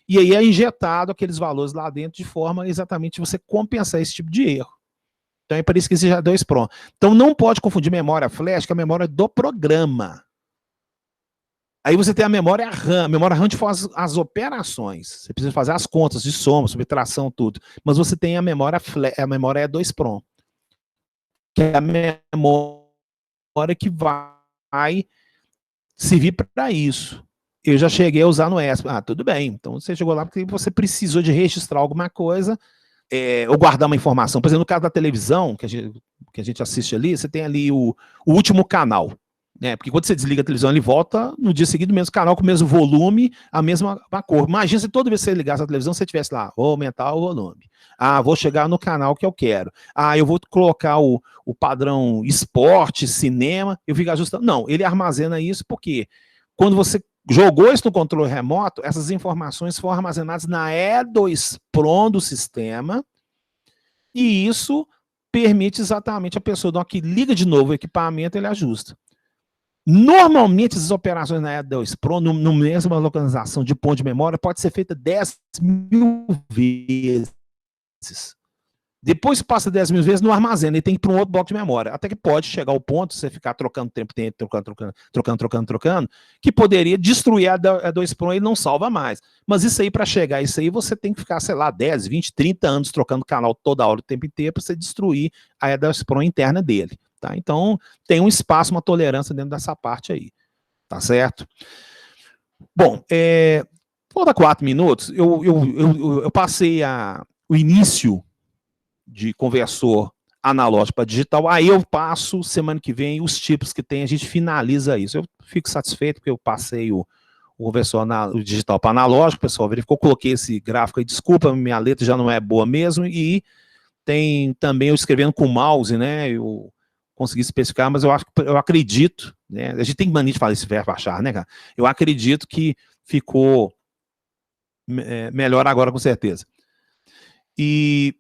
e aí é injetado aqueles valores lá dentro de forma exatamente você compensar esse tipo de erro. Então é para isso que existe a E2PROM. Então não pode confundir memória flash com a memória do programa. Aí você tem a memória RAM. A memória RAM te faz as operações. Você precisa fazer as contas de soma, subtração, tudo. Mas você tem a memória E2PROM. Que é a memória que vai servir para isso. Eu já cheguei a usar no ESP. Ah, tudo bem. Então você chegou lá porque você precisou de registrar alguma coisa ou guardar uma informação. Por exemplo, no caso da televisão, que a gente assiste ali, você tem ali o último canal. Né? Porque quando você desliga a televisão, ele volta no dia seguinte, o mesmo canal, com o mesmo volume, a mesma cor. Imagina se toda vez que você ligasse a televisão, você tivesse lá, vou aumentar o volume. Ah, vou chegar no canal que eu quero. Ah, eu vou colocar o padrão esporte, cinema, eu fico ajustando. Não, ele armazena isso porque quando você jogou isso no controle remoto, essas informações foram armazenadas na E2PROM do sistema e isso permite exatamente a pessoa, então, que liga de novo o equipamento, ele ajusta. Normalmente, essas operações na E2PROM, no mesma localização de ponto de memória, pode ser feita 10.000 vezes. Depois que passa 10 mil vezes, não armazena, ele tem que ir para um outro bloco de memória. Até que pode chegar ao ponto, você ficar trocando tempo, trocando, que poderia destruir a A2 Pro e não salva mais. Mas isso aí, para chegar a isso aí, você tem que ficar, sei lá, 10, 20, 30 anos trocando canal toda hora, o tempo inteiro, para você destruir a A2 Pro interna dele. Tá? Então, tem um espaço, uma tolerância dentro dessa parte aí. Tá certo? Bom, falta 4 minutos, eu passei o início de conversor analógico para digital, aí eu passo, semana que vem, os tipos que tem, a gente finaliza isso. Eu fico satisfeito porque eu passei o conversor o digital para analógico, o pessoal verificou, coloquei esse gráfico aí, desculpa, minha letra já não é boa mesmo, e tem também eu escrevendo com mouse, né, eu consegui especificar, mas eu acredito, né, a gente tem mania de falar esse verbo achar, né, cara? Eu acredito que ficou melhor agora, com certeza. E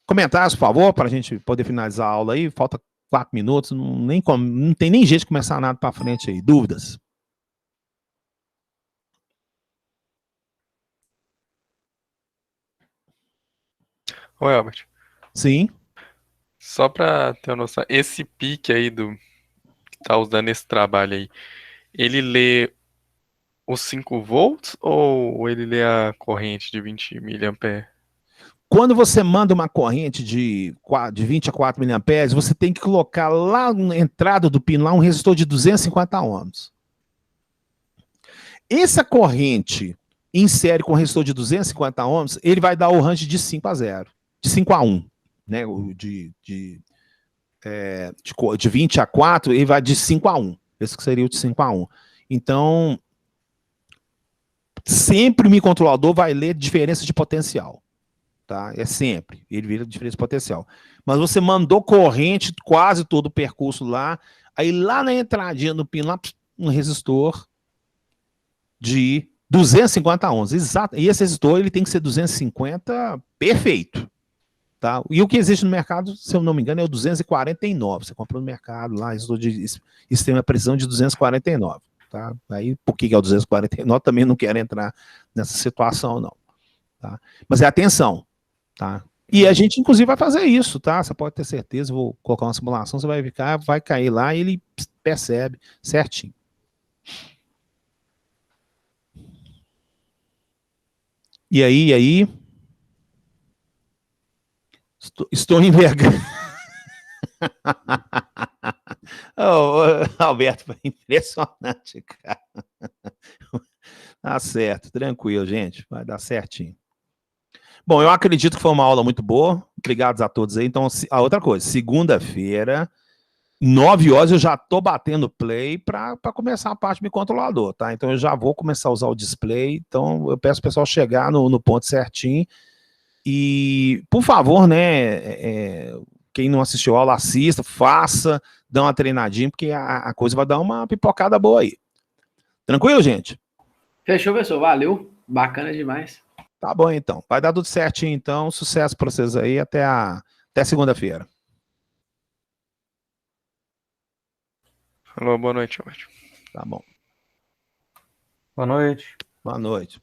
comentários, por favor, para a gente poder finalizar a aula aí. Falta 4 minutos, não tem nem jeito de começar nada para frente aí. Dúvidas? Ô, Albert, Sim. só pra ter uma noção, esse pique aí que tá usando esse trabalho aí, ele lê os 5 volts ou ele lê a corrente de 20 miliamperes? Quando você manda uma corrente de 20 a 4 miliamperes, você tem que colocar lá na entrada do pino lá um resistor de 250 ohms. Essa corrente em série com resistor de 250 ohms, ele vai dar o range de 5 a 0, de 5 a 1, né? De 20 a 4, ele vai de 5 a 1. Esse que seria o de 5 a 1. Então, sempre o microcontrolador vai ler diferença de potencial. Tá? É sempre. Ele vira diferença de potencial. Mas você mandou corrente quase todo o percurso lá, aí lá na entradinha do pino, lá, um resistor de 250 ohms. Exato. E esse resistor ele tem que ser 250 perfeito. Tá? E o que existe no mercado, se eu não me engano, é o 249. Você comprou no mercado lá, resistor de extrema precisão de 249. Tá? Aí, por que é o 249? Também não quero entrar nessa situação, não. Tá? Mas atenção. Tá? E a gente, inclusive, vai fazer isso, tá? Você pode ter certeza, vou colocar uma simulação, você vai cair lá e ele percebe certinho. E aí? Estou envergando. Alberto, foi impressionante, cara. Tá certo, tranquilo, gente, vai dar certinho. Bom, eu acredito que foi uma aula muito boa. Obrigado a todos aí. Então, a outra coisa, segunda-feira, 9 horas, eu já estou batendo play para começar a parte do meu controlador, tá? Então, eu já vou começar a usar o display. Então, eu peço o pessoal chegar no ponto certinho. E, por favor, né, quem não assistiu a aula, assista, faça, dá uma treinadinha, porque a coisa vai dar uma pipocada boa aí. Tranquilo, gente? Fechou, pessoal. Valeu. Bacana demais. Tá bom, então. Vai dar tudo certinho, então. Sucesso para vocês aí. Até segunda-feira. Falou, boa noite, Albert. Tá bom. Boa noite. Boa noite.